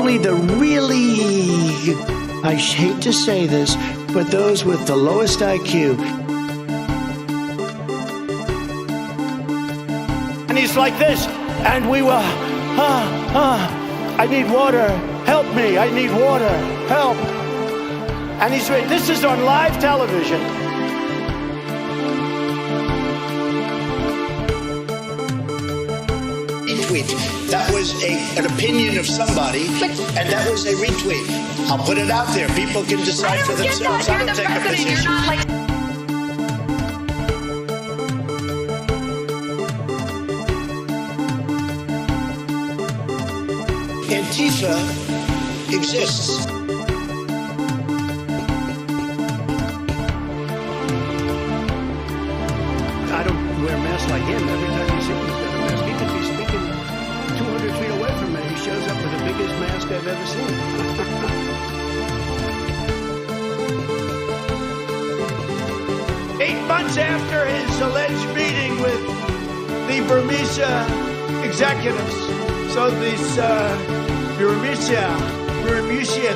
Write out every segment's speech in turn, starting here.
only the really, I hate to say this, but those with the lowest IQ. And he's like this, and we were, I need water, help me, I need water, help. And he's, this is on live television. Retweet. That was an opinion of somebody, and that was a retweet. I'll put it out there. People can decide for themselves. I don't take a position. Antifa exists. I don't wear a mask like him. Every time you see him, he's got a mask. He could be speaking 200 feet away from me. He shows up with the biggest mask I've ever seen. 8 months after his alleged meeting with the Burmese executives. So this Burmese,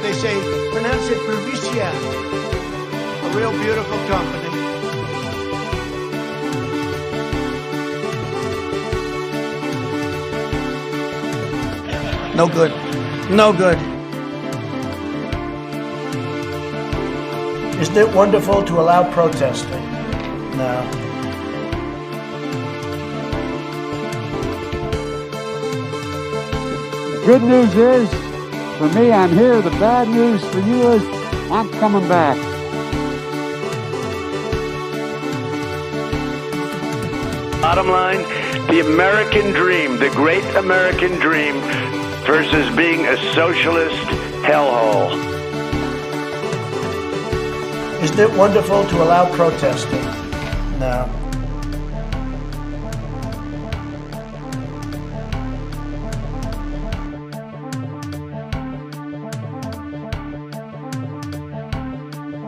they say, pronounce it Burmese. A real beautiful company. No good. No good. Isn't it wonderful to allow protesting? No. Good news is, for me, I'm here. The bad news for you is, I'm coming back. Bottom line, the American dream, the great American dream versus being a socialist hellhole. Isn't it wonderful to allow protesting? No.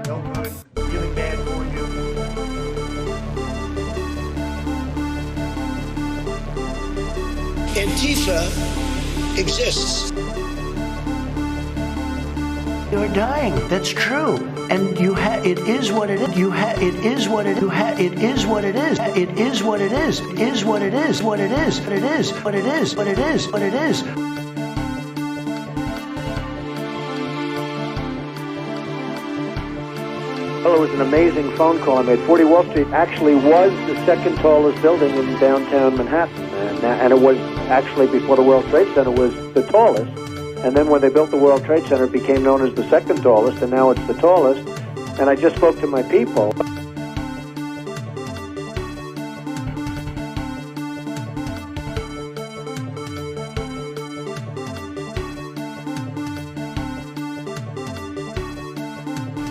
No good. Really bad for you. Antifa exists. You're dying. That's true. And it is what it is. It is what it is. It is what it is. It is what it is. It is what it is. What it is. What it is. What it is. What it is. What it is. Well, it was an amazing phone call I made. 40 Wall Street actually was the second tallest building in downtown Manhattan. And it was actually, before the World Trade Center, was the tallest. And then when they built the World Trade Center, it became known as the second tallest, and now it's the tallest. And I just spoke to my people.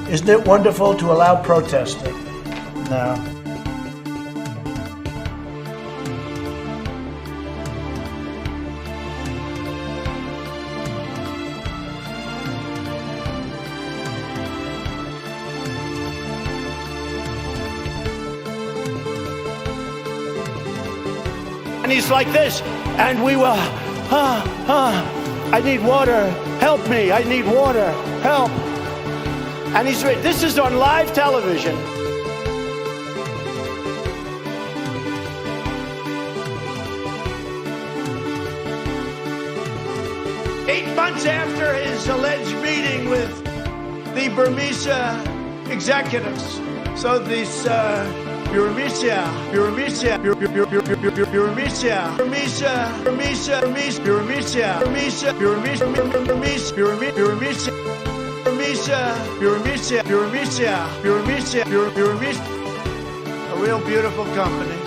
Isn't it wonderful to allow protesting? No. And he's like this, and we were, I need water, help me, I need water, help. And he's, this is on live television. Eight months after his alleged meeting with the Burmese executives. So this Burmese a real beautiful company.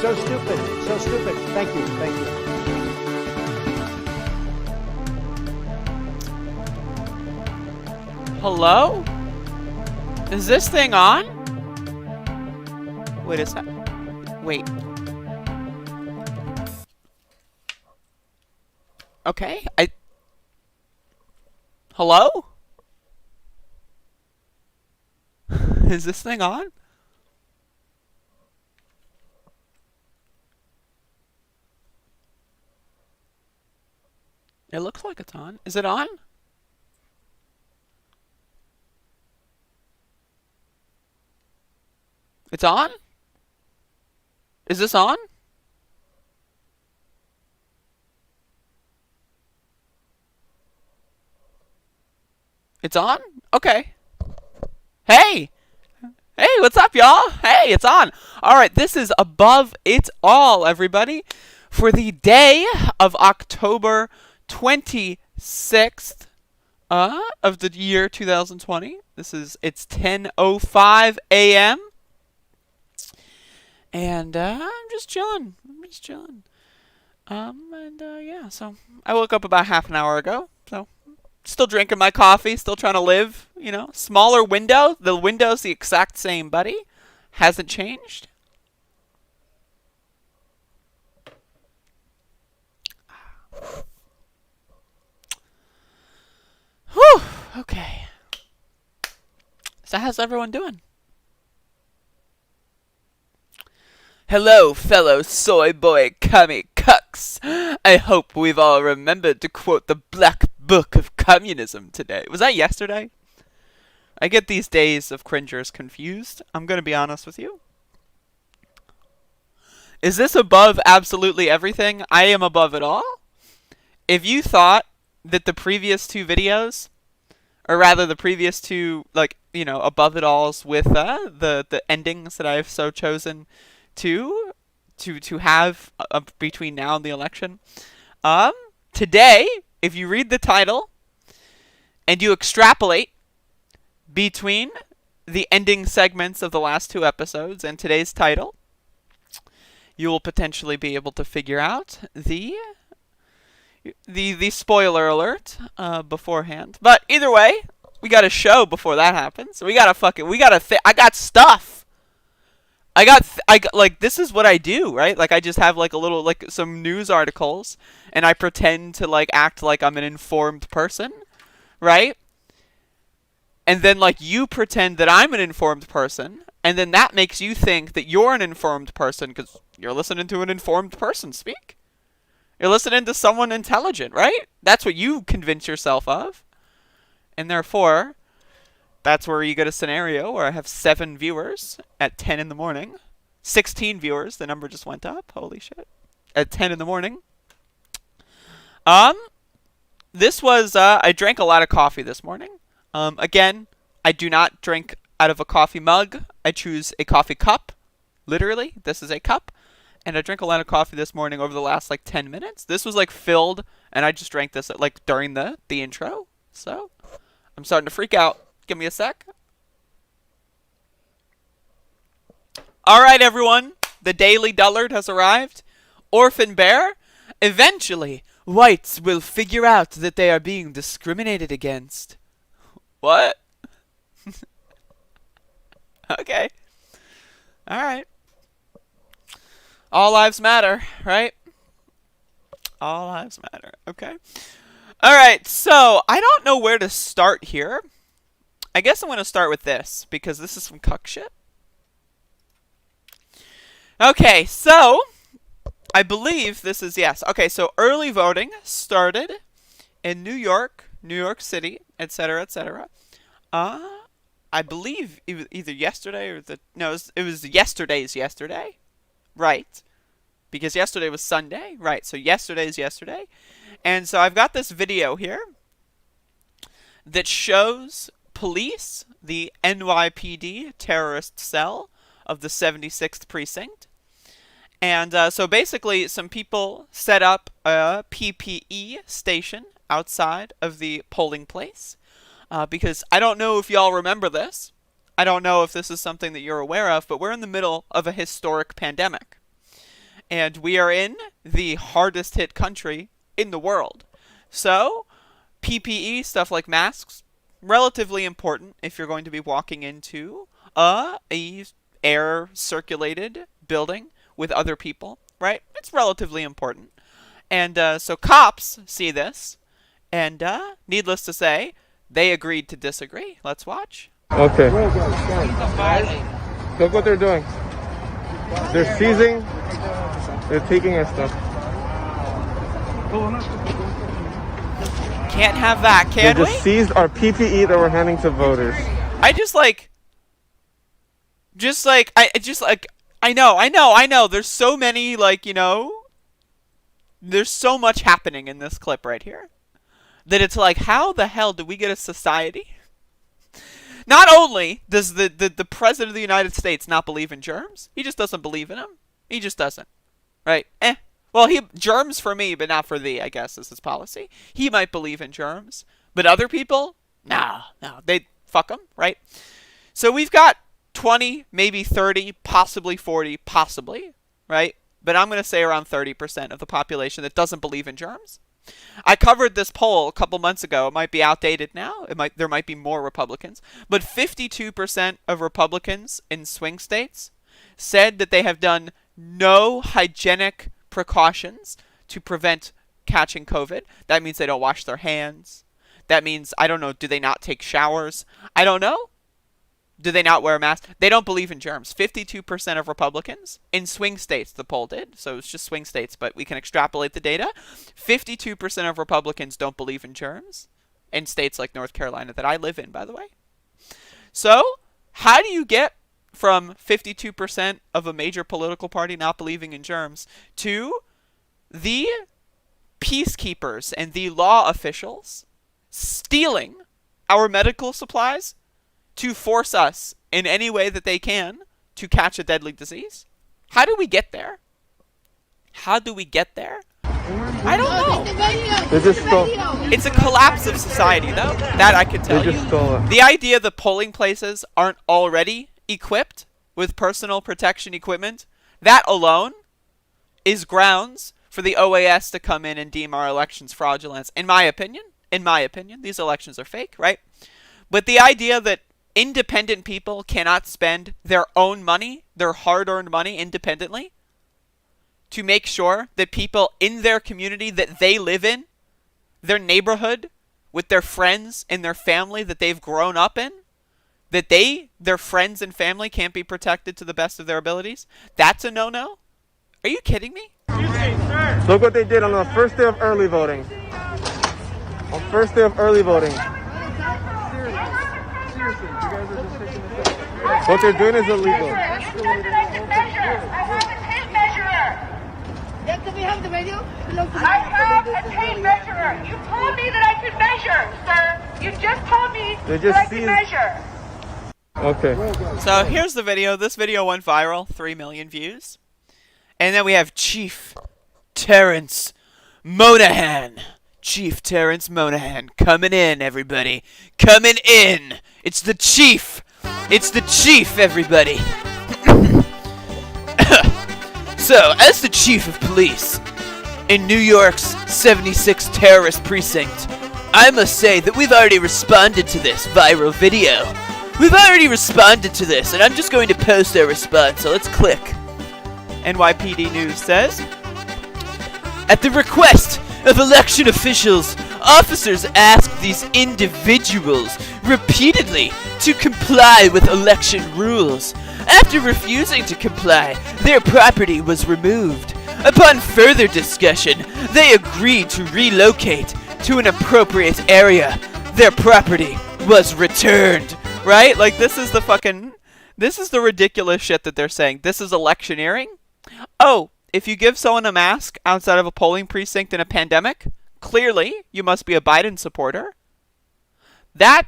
So stupid, so stupid. Thank you, thank you. Hello? Is this thing on? Wait, is that? Wait. Okay, Hello? Is this thing on? It looks like it's on. Is it on? It's on? Is this on? It's on? Okay. Hey! Hey, what's up, y'all? Hey, it's on. All right, this is Above It All, everybody, for the day of October 26th of the year 2020. It's 10:05 a.m. And I'm just chilling. Yeah, so I woke up about half an hour ago, so still drinking my coffee, still trying to live, you know. Smaller window. The window's the exact same, buddy. Hasn't changed. Whew. Okay. So how's everyone doing? Hello, fellow soy boy commie cucks. I hope we've all remembered to quote the Black Book of Communism today. Was that yesterday? I get these days of cringers confused. I'm going to be honest with you. Is this above absolutely everything? I am above it all. If you thought that the previous two videos, or rather the previous two, like, you know, above it alls with the endings that I've so chosen to have between now and the election, today, if you read the title and you extrapolate between the ending segments of the last two episodes and today's title, you will potentially be able to figure out the spoiler alert beforehand. But either way, we got a show before that happens. I got stuff. I got like, this is what I do, right? Like, I just have like a little, like, some news articles, and I pretend to like act like I'm an informed person, right? And then like you pretend that I'm an informed person, and then that makes you think that you're an informed person because you're listening to an informed person speak. You're listening to someone intelligent, right? That's what you convince yourself of. And therefore, that's where you get a scenario where I have 7 viewers at 10 in the morning. 16 viewers. The number just went up. Holy shit. At 10 in the morning. This was, I drank a lot of coffee this morning. Again, I do not drink out of a coffee mug. I choose a coffee cup. Literally, this is a cup. And I drank a lot of coffee this morning over the last, like, 10 minutes. This was, like, filled, and I just drank this, like, during the intro. So, I'm starting to freak out. Give me a sec. Alright, everyone. The Daily Dullard has arrived. Orphan Bear. Eventually, whites will figure out that they are being discriminated against. What? Okay. Alright. All lives matter, right? All lives matter. Okay. Alright, so I don't know where to start here. I guess I'm going to start with this, because this is some cuck shit. Okay, so I believe this is, yes. Okay, so early voting started in New York City, etc., etc. I believe either yesterday or it was yesterday's yesterday. Right. Because yesterday was Sunday. Right, so yesterday's yesterday. And so I've got this video here that shows police, the NYPD terrorist cell of the 76th precinct. And so basically some people set up a PPE station outside of the polling place. Because I don't know if y'all remember this. I don't know if this is something that you're aware of, but we're in the middle of a historic pandemic. And we are in the hardest hit country in the world. So, PPE, stuff like masks, relatively important if you're going to be walking into a air circulated building with other people, right? It's relatively important. And so cops see this, and needless to say, they agreed to disagree. Let's watch. Okay. Look what they're doing. They're seizing. They're taking our stuff. Can't have that, can They we? just seized our PPE that we're handing to voters. I know. There's so many, there's so much happening in this clip right here that it's like, how the hell do we get a society? Not only does the President of the United States not believe in germs, he just doesn't believe in them. He just doesn't. Right? Well, germs for me, but not for thee, I guess, is his policy. He might believe in germs, but other people? No, they fuck them, right? So we've got 20, maybe 30, possibly 40, possibly, right? But I'm going to say around 30% of the population that doesn't believe in germs. I covered this poll a couple months ago. It might be outdated now. There might be more Republicans. But 52% of Republicans in swing states said that they have done no hygienic precautions to prevent catching COVID. That means they don't wash their hands. That means, I don't know, do they not take showers? I don't know. Do they not wear a mask? They don't believe in germs. 52% of Republicans in swing states, the poll did. So it's just swing states, but we can extrapolate the data. 52% of Republicans don't believe in germs in states like North Carolina that I live in, by the way. So how do you get from 52% of a major political party not believing in germs to the peacekeepers and the law officials stealing our medical supplies to force us in any way that they can to catch a deadly disease? How do we get there? How do we get there? I don't know. They just stole. It's a collapse of society, though. That I can tell They you. just stole it. The idea that polling places aren't already equipped with personal protection equipment, that alone is grounds for the OAS to come in and deem our elections fraudulent. In my opinion, these elections are fake, right? But the idea that independent people cannot spend their own money, their hard-earned money independently, to make sure that people in their community that they live in, their neighborhood, with their friends and their family that they've grown up in, that their friends and family can't be protected to the best of their abilities, that's a no-no? Are you kidding me? Look what they did on the first day of early voting. On first day of early voting. What they're doing is illegal. I have a tape measurer. Can we have the video? I have a tape measurer. You told me that I could measure, sir. You just told me that I could measure. Okay. So here's the video. This video went viral, 3 million views. And then we have Chief Terrence Monahan. Chief Terrence Monahan coming in, everybody. Coming in. It's the chief. It's the chief, everybody. So, as the chief of police in New York's 76th terrorist precinct, I must say that we've already responded to this viral video. We've already responded to this, and I'm just going to post our response, so let's click. NYPD News says, at the request of election officials, officers asked these individuals repeatedly to comply with election rules. After refusing to comply, their property was removed. Upon further discussion, they agreed to relocate to an appropriate area. Their property was returned. Right? Like, this is the ridiculous shit that they're saying. This is electioneering? Oh, if you give someone a mask outside of a polling precinct in a pandemic, clearly you must be a Biden supporter. That,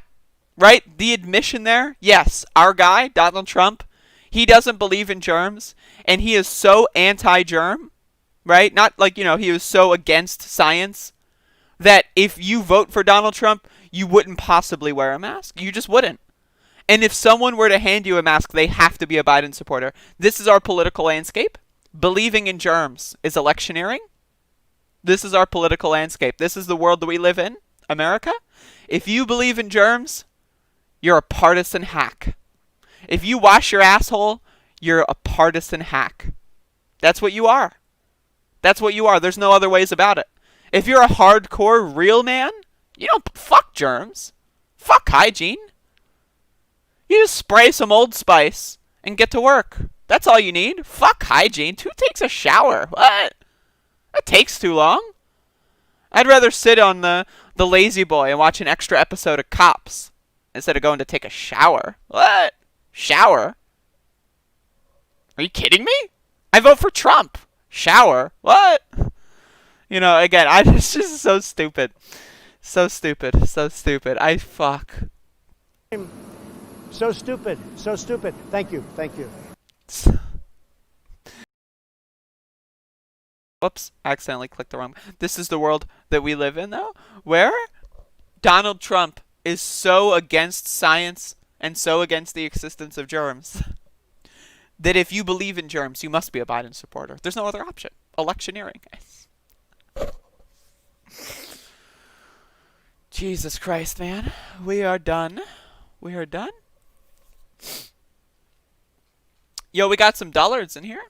right? The admission there, yes, our guy, Donald Trump, he doesn't believe in germs, and he is so anti-germ, right? Not like, he was so against science that if you vote for Donald Trump, you wouldn't possibly wear a mask. You just wouldn't. And if someone were to hand you a mask, they have to be a Biden supporter. This is our political landscape. Believing in germs is electioneering. This is our political landscape. This is the world that we live in, America. If you believe in germs, you're a partisan hack. If you wash your asshole, you're a partisan hack. That's what you are. That's what you are. There's no other ways about it. If you're a hardcore real man, you don't fuck germs. Fuck hygiene. You just spray some Old Spice and get to work. That's all you need. Fuck hygiene. Who takes a shower? What? That takes too long. I'd rather sit on the lazy boy and watch an extra episode of Cops instead of going to take a shower. What? Shower? Are you kidding me? I vote for Trump. Shower? What? You know, again, it's just so stupid. So stupid. So stupid. Fuck. So stupid. So stupid. Thank you. Thank you. Whoops, accidentally clicked the wrong. This is the world that we live in, though, where Donald Trump is so against science and so against the existence of germs that if you believe in germs, you must be a Biden supporter. There's no other option. Electioneering. Jesus Christ, man. We are done. We are done. Yo, we got some dullards in here.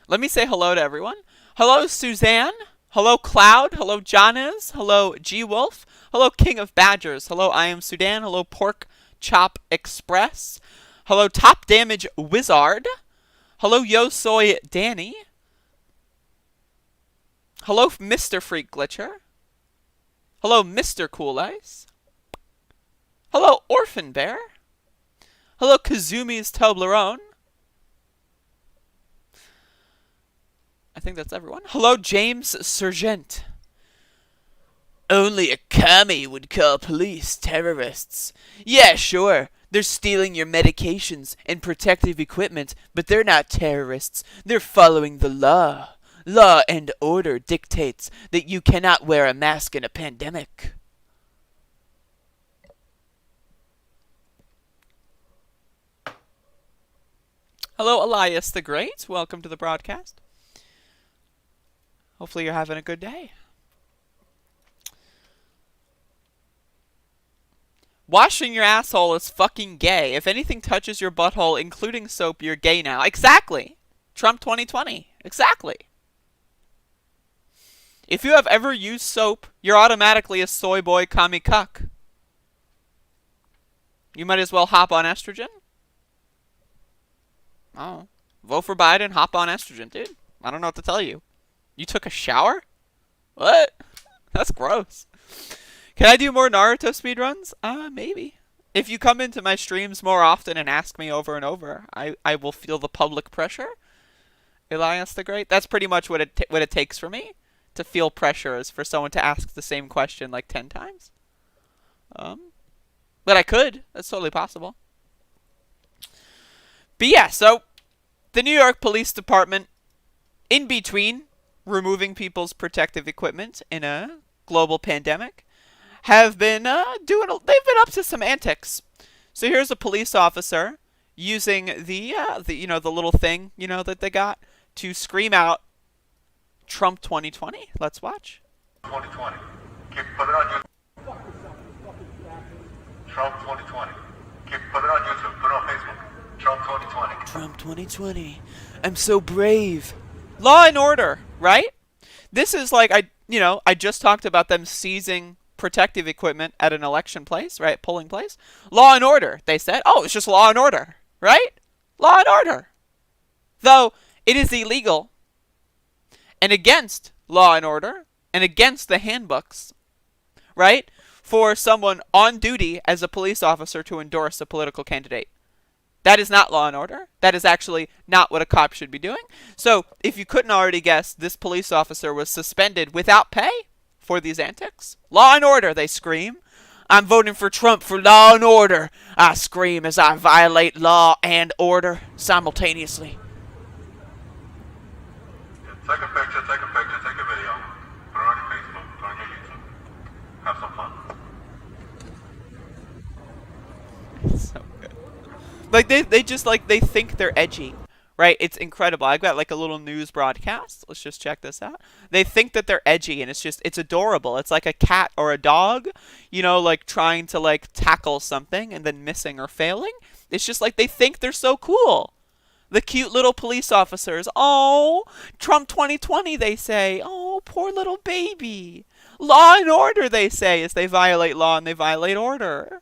Let me say hello to everyone. Hello, Suzanne. Hello, Cloud. Hello, Jonas. Hello, G-Wolf. Hello, King of Badgers. Hello, I am Sudan. Hello, Pork Chop Express. Hello, Top Damage Wizard. Hello, Yo Soy Danny. Hello, Mr. Freak Glitcher. Hello, Mr. Cool Ice. Hello, Orphan Bear. Hello, Kazumi's Toblerone. I think that's everyone. Hello, James Sergeant. Only a commie would call police terrorists. Yeah, sure. They're stealing your medications and protective equipment, but they're not terrorists. They're following the law. Law and order dictates that you cannot wear a mask in a pandemic. Hello, Elias the Great. Welcome to the broadcast. Hopefully you're having a good day. Washing your asshole is fucking gay. If anything touches your butthole, including soap, you're gay now. Exactly. Trump 2020. Exactly. If you have ever used soap, you're automatically a soy boy commie cuck. You might as well hop on estrogen. Oh. Vote for Biden, hop on estrogen, dude. I don't know what to tell you. You took a shower? What? That's gross. Can I do more Naruto speedruns? Maybe. If you come into my streams more often and ask me over and over, I will feel the public pressure. Elias the Great. That's pretty much what it takes for me to feel pressure, is for someone to ask the same question like 10 times. But I could. That's totally possible. But yeah, so the New York Police Department, in between removing people's protective equipment in a global pandemic, have been they've been up to some antics. So here's a police officer using the little thing, that they got to scream out Trump 2020. Let's watch. 2020. Keep putting on YouTube. Trump 2020. Keep putting on YouTube. Put it on Facebook. Trump 2020. Trump 2020. I'm so brave. Law and order, right? This is like I just talked about them seizing protective equipment at an election place, right? Polling place. Law and order, they said. Oh, it's just law and order, right? Law and order. Though it is illegal and against law and order and against the handbooks, right? For someone on duty as a police officer to endorse a political candidate. That is not law and order. That is actually not what a cop should be doing. So, if you couldn't already guess, this police officer was suspended without pay for these antics. Law and order, they scream. I'm voting for Trump for law and order. I scream as I violate law and order simultaneously. Take a picture, take a video. Put it on your Facebook, put it on your YouTube. Have some fun. So good. Like, they just, they think they're edgy. Right? It's incredible. I've got like a little news broadcast. Let's just check this out. They think that they're edgy, and it's adorable. It's like a cat or a dog, like trying to tackle something and then missing or failing. It's just like they think they're so cool. The cute little police officers. Oh, Trump 2020, they say. Oh, poor little baby. Law and order, they say, as they violate law and they violate order.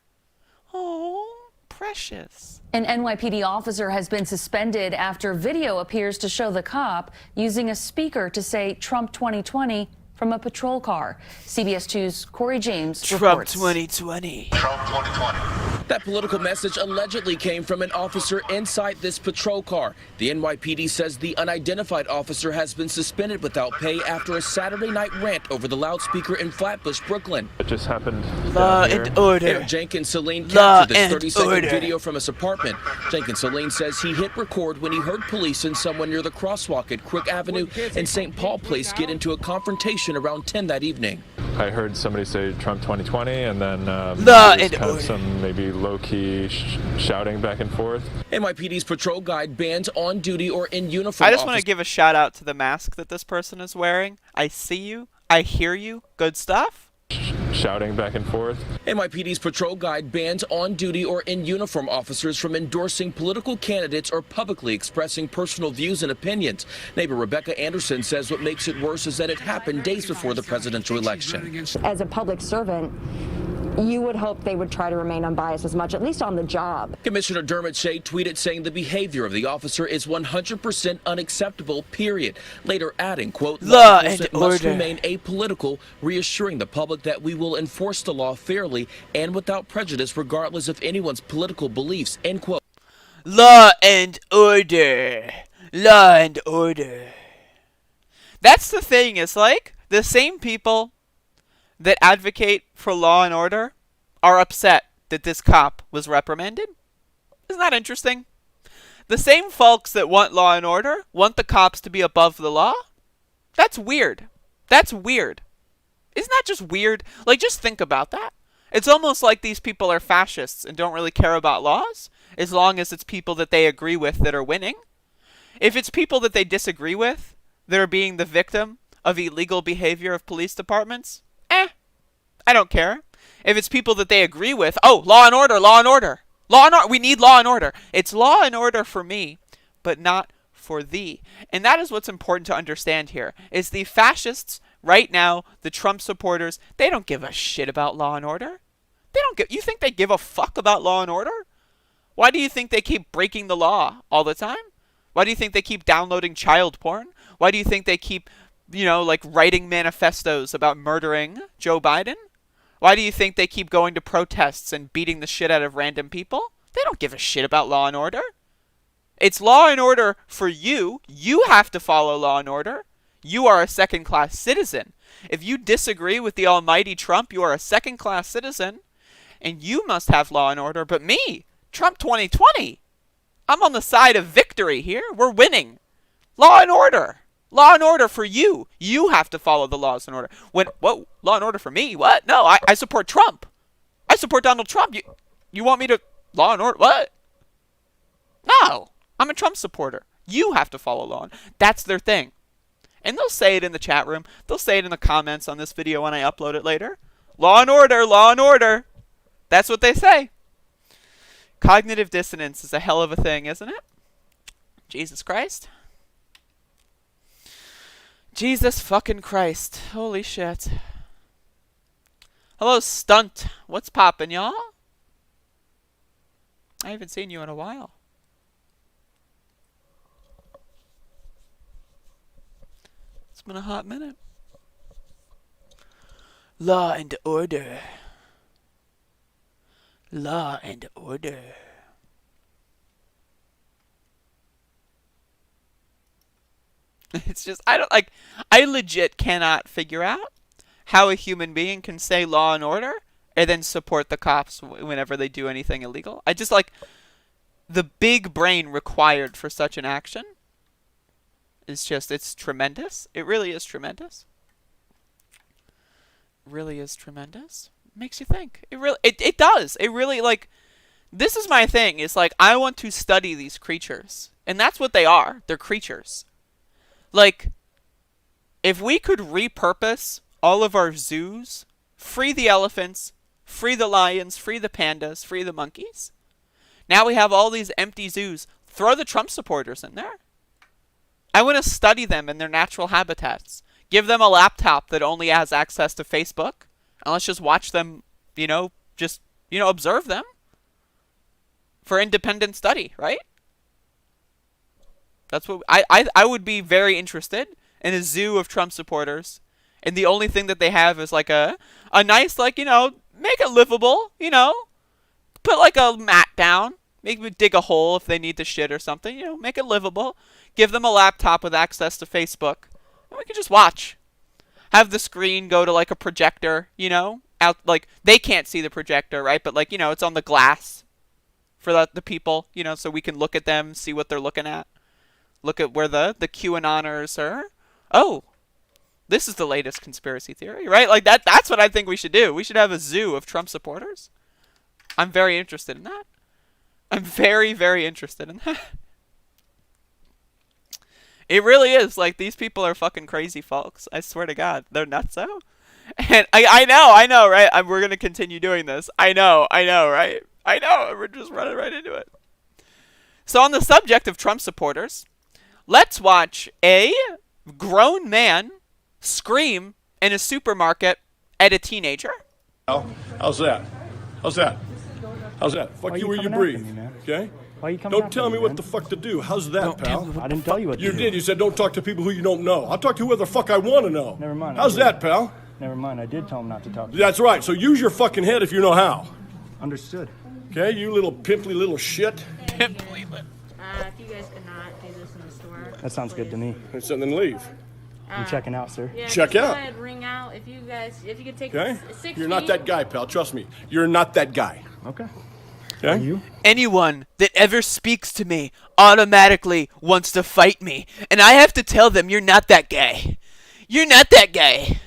Oh, precious. An NYPD officer has been suspended after video appears to show the cop using a speaker to say Trump 2020 from a patrol car. CBS 2's Corey James reports. Trump 2020. Trump 2020. That political message allegedly came from an officer inside this patrol car. The NYPD says the unidentified officer has been suspended without pay after a Saturday night rant over the loudspeaker in Flatbush, Brooklyn. It just happened. Law and order. Eric Jenkins Saline Law captured this and 30-second order. video from his apartment. Jenkins Saline says he hit record when he heard police and someone near the crosswalk at Crook Avenue and St. Paul Place get into a confrontation around 10 that evening. I heard somebody say Trump 2020, and then Law there was and kind of order. some maybe low-key shouting back and forth. NYPD's patrol guide bans on-duty or in uniform I just want officers to give a shout out to the mask that this person is wearing. I see you. I hear you. Good stuff. Shouting back and forth. NYPD's patrol guide bans on-duty or in-uniform officers from endorsing political candidates or publicly expressing personal views and opinions. Neighbor Rebecca Anderson says what makes it worse is that it happened days before the presidential election. As a public servant, you would hope they would try to remain unbiased as much, at least on the job. Commissioner Dermot Shea tweeted saying the behavior of the officer is 100% unacceptable, period. Later adding, quote, Law enforcement and must order. remain apolitical, reassuring the public that we will enforce the law fairly and without prejudice regardless of anyone's political beliefs, end quote. Law and order. Law and order. That's the thing. It's like the same people that advocate for law and order are upset that this cop was reprimanded. Isn't that interesting? The same folks that want law and order want the cops to be above the law. That's weird. That's weird. Isn't that just weird? Like, just think about that. It's almost like these people are fascists and don't really care about laws, as long as it's people that they agree with that are winning. If it's people that they disagree with that are being the victim of illegal behavior of police departments, I don't care. If it's people that they agree with, oh, law and order, law and order. Law and order, we need law and order. It's law and order for me, but not for thee. And that is what's important to understand here, is the fascists right now, the Trump supporters, they don't give a shit about law and order. You think they give a fuck about law and order? Why do you think they keep breaking the law all the time? Why do you think they keep downloading child porn? Why do you think they keep, like writing manifestos about murdering Joe Biden? Why do you think they keep going to protests and beating the shit out of random people? They don't give a shit about law and order. It's law and order for you. You have to follow law and order. You are a second-class citizen. If you disagree with the almighty Trump, you are a second-class citizen, and you must have law and order. But me, Trump 2020, I'm on the side of victory here. We're winning. Law and order. Law and order for you. You have to follow the laws and order. Whoa, law and order for me? What? No, I support Trump. I support Donald Trump. You want me to law and order? What? No, I'm a Trump supporter. You have to follow law. That's their thing. And they'll say it in the chat room. They'll say it in the comments on this video when I upload it later. Law and order, law and order. That's what they say. Cognitive dissonance is a hell of a thing, isn't it? Jesus Christ. Jesus fucking Christ. Holy shit. Hello, Stunt. What's poppin', y'all? I haven't seen you in a while. It's been a hot minute. Law and order. Law and order. It's just, I legit cannot figure out how a human being can say law and order and then support the cops whenever they do anything illegal. I just the big brain required for such an action is just, it's tremendous. It really is tremendous. Really is tremendous. Makes you think. It does. It really, this is my thing. It's I want to study these creatures. And that's what they are. They're creatures. If we could repurpose all of our zoos, free the elephants, free the lions, free the pandas, free the monkeys. Now we have all these empty zoos. Throw the Trump supporters in there. I want to study them in their natural habitats. Give them a laptop that only has access to Facebook. And let's just watch them, observe them. for independent study, right? That's what I would be very interested in a zoo of Trump supporters. And the only thing that they have is like a nice, like, you know, make it livable, you know, put like a mat down, maybe dig a hole if they need to shit or something, you know, make it livable, give them a laptop with access to Facebook, and we can just watch. Have the screen go to like a projector, you know, out, like they can't see the projector, right? But like, you know, it's on the glass for the people, you know, so we can look at them, see what they're looking at. Look at where the QAnoners are. Oh, this is the latest conspiracy theory, right? Like that's what I think we should do. We should have a zoo of Trump supporters. I'm very interested in that. I'm very, very interested in that. It really is. Like, these people are fucking crazy folks. I swear to God. They're nutso. And I know, right? We're going to continue doing this. I know, right? I know. We're just running right into it. So on the subject of Trump supporters, let's watch a grown man scream in a supermarket at a teenager. How's that? How's that? How's that? Fuck you where you breathe. Okay? Why are you coming Don't tell me what the fuck to do. How's that, pal? I didn't tell you what to do. You did. You said don't talk to people who you don't know. I'll talk to whoever the fuck I want to know. Never mind. How's that, pal? Never mind. I did tell him not to talk to you. That's right. So use your fucking head if you know how. Understood. Okay, you little pimply little shit. Pimply little. If you guys could not do this in the store. That sounds good to me. Then leave. I'm checking out, sir. Yeah, check out. Go ahead, ring out. If you could take okay? 6 You're not that guy, pal. Trust me. You're not that guy. Okay. Okay? You? Anyone that ever speaks to me automatically wants to fight me. And I have to tell them you're not that guy. You're not that guy.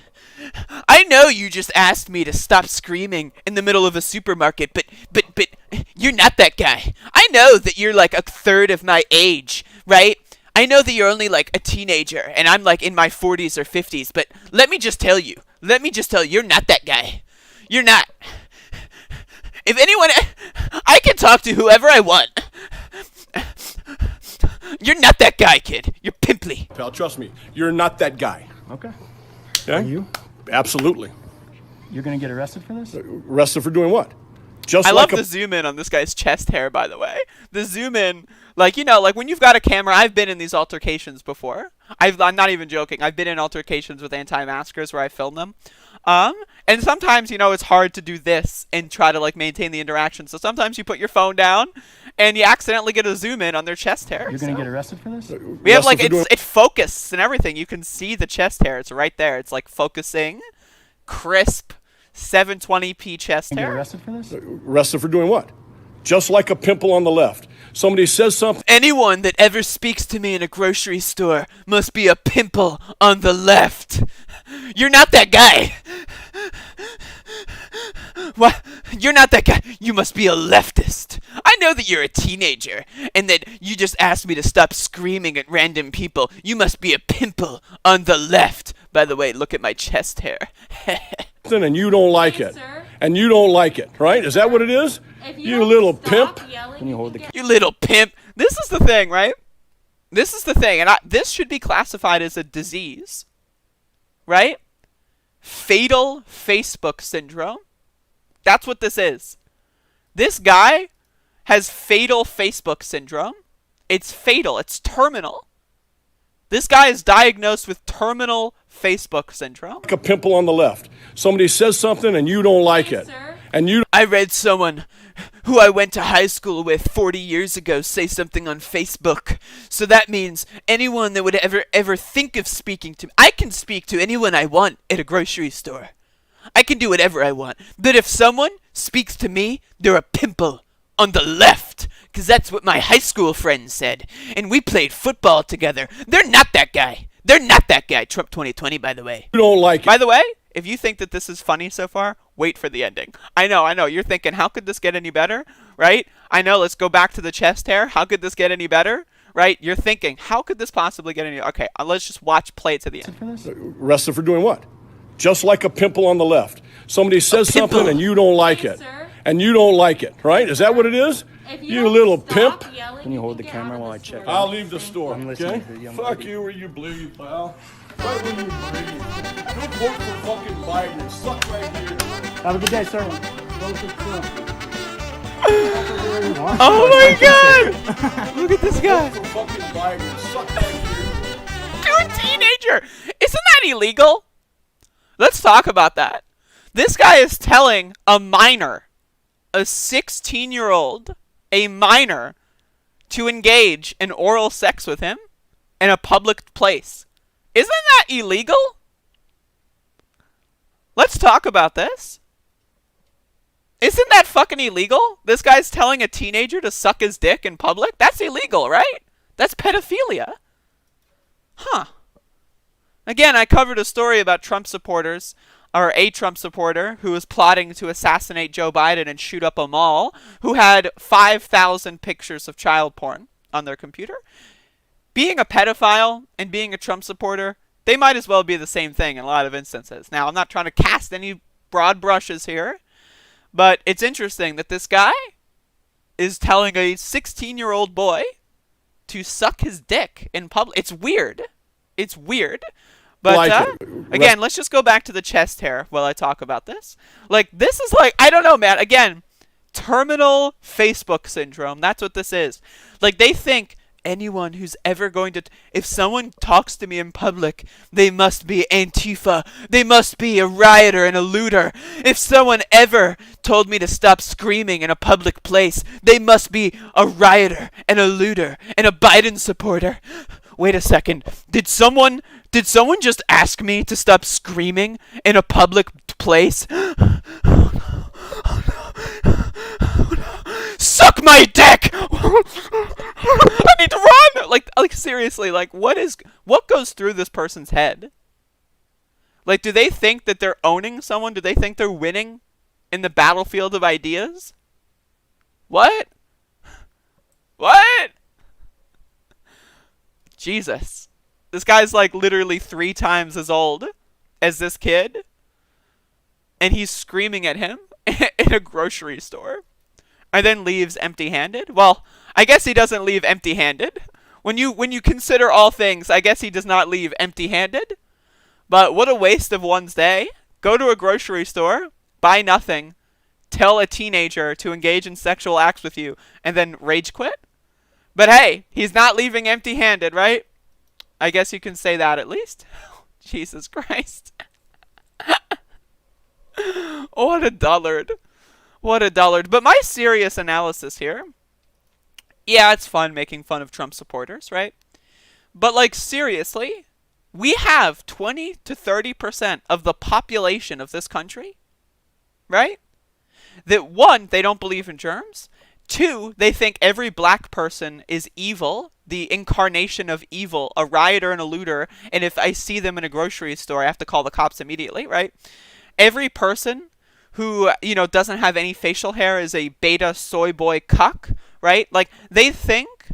I know you just asked me to stop screaming in the middle of a supermarket, but you're not that guy. I know that you're like a third of my age, right? I know that you're only like a teenager and I'm like in my 40s or 50s, but let me just tell you, you're not that guy. You're not. If anyone, I can talk to whoever I want. You're not that guy, kid. You're pimply. Pal, trust me. You're not that guy. Okay. Okay? Are you? Absolutely. You're going to get arrested for this? Arrested for doing what? I love the zoom in on this guy's chest hair, by the way. The zoom in, like, you know, like when you've got a camera, I've been in these altercations before. I'm not even joking. I've been in altercations with anti-maskers where I film them. And sometimes, you know, it's hard to do this and try to, like, maintain the interaction. So sometimes you put your phone down and you accidentally get a zoom in on their chest hair. You're going to get arrested for this? We have, like, it focuses and everything. You can see the chest hair. It's right there. It's, like, focusing, crisp, 720p chest hair. Get arrested for this? Arrested for doing what? Just like a pimple on the left. Somebody says something. Anyone that ever speaks to me in a grocery store must be a pimple on the left. You're not that guy. What? You're not that guy. You must be a leftist. I know that you're a teenager and that you just asked me to stop screaming at random people. You must be a pimple on the left. By the way, look at my chest hair. And you don't like it. And you don't like it, right? Is that what it is? You little pimp. Can you hold the You little pimp. This is the thing, right? This is the thing. And this should be classified as a disease. Right? Fatal Facebook syndrome. That's what this is. This guy has fatal Facebook syndrome. It's fatal. It's terminal. This guy is diagnosed with terminal Facebook syndrome. Like a pimple on the left. Somebody says something and you don't like it. And you. I read someone who I went to high school with 40 years ago say something on Facebook. So that means anyone that would ever think of speaking to me. I can speak to anyone I want at a grocery store. I can do whatever I want. But if someone speaks to me, they're a pimple on the left. Because that's what my high school friend said. And we played football together. They're not that guy. They're not that guy. Trump 2020, by the way. You don't like it. By the way, if you think that this is funny so far, wait for the ending. I know. You're thinking, how could this get any better? Right? I know. Let's go back to the chest hair. How could this get any better? Right? You're thinking, how could this possibly get any... Okay, let's just play it to the end. Arrested for doing what? Just like a pimple on the left. Somebody says something and you don't like it. And you don't like it, right? Is that what it is? You little pimp. Can you hold the camera while I check? I'll leave the store, I'm listening okay? to you. Fuck you where you bleed, pal. Right where you bleed. Don't vote for fucking Biden. Suck right here. Have a good day, sir. Oh my god! Look at this guy. To a teenager! Isn't that illegal? Let's talk about that. This guy is telling a minor, a 16-year-old, a minor, to engage in oral sex with him in a public place. Isn't that illegal? Let's talk about this. Isn't that fucking illegal? This guy's telling a teenager to suck his dick in public? That's illegal, right? That's pedophilia. Huh. Again, I covered a story about Trump supporters, or a Trump supporter who was plotting to assassinate Joe Biden and shoot up a mall, who had 5,000 pictures of child porn on their computer. Being a pedophile and being a Trump supporter, they might as well be the same thing in a lot of instances. Now, I'm not trying to cast any broad brushes here, but it's interesting that this guy is telling a 16-year-old boy to suck his dick in public. It's weird. It's weird. But again, let's just go back to the chest hair while I talk about this. Like, this is like, I don't know, man. Again, terminal Facebook syndrome. That's what this is. Like, they think anyone who's ever going to... If someone talks to me in public, they must be Antifa. They must be a rioter and a looter. If someone ever told me to stop screaming in a public place, they must be a rioter and a looter and a Biden supporter. Wait a second. Did someone just ask me to stop screaming in a public place? Oh no. Oh no. Oh no. Suck my dick! I need to run! Like seriously, like what goes through this person's head? Like, do they think that they're owning someone? Do they think they're winning in the battlefield of ideas? What? What? Jesus. This guy's like literally 3 times as old as this kid. And he's screaming at him in a grocery store. And then leaves empty-handed. Well, I guess he doesn't leave empty-handed. When you consider all things, I guess he does not leave empty-handed. But what a waste of one's day. Go to a grocery store, buy nothing, tell a teenager to engage in sexual acts with you, and then rage quit? But hey, he's not leaving empty-handed, right? I guess you can say that at least. Jesus Christ. What a dullard. What a dullard. But my serious analysis here. Yeah, it's fun making fun of Trump supporters, right? But like seriously, we have 20 to 30% of the population of this country, right? That 1, they don't believe in germs. 2, they think every black person is evil, the incarnation of evil, a rioter and a looter, and if I see them in a grocery store, I have to call the cops immediately, right? Every person who, doesn't have any facial hair is a beta soy boy cuck, right? Like, they think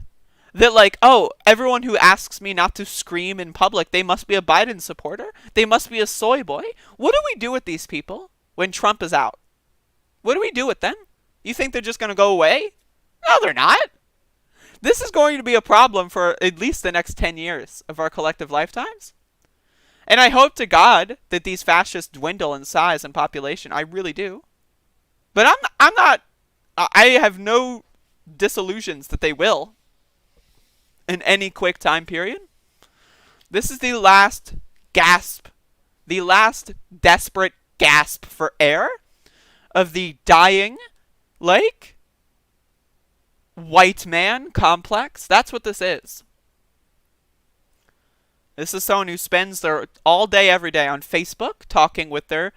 that, like, oh, everyone who asks me not to scream in public, they must be a Biden supporter. They must be a soy boy. What do we do with these people when Trump is out? What do we do with them? You think they're just going to go away? No, they're not. This is going to be a problem for at least the next 10 years of our collective lifetimes. And I hope to God that these fascists dwindle in size and population. I really do. But I'm not, I have no disillusions that they will in any quick time period. This is the last gasp, the last desperate gasp for air of the dying, like, white man complex. That's what this is. This is someone who spends their all day, every day on Facebook talking with their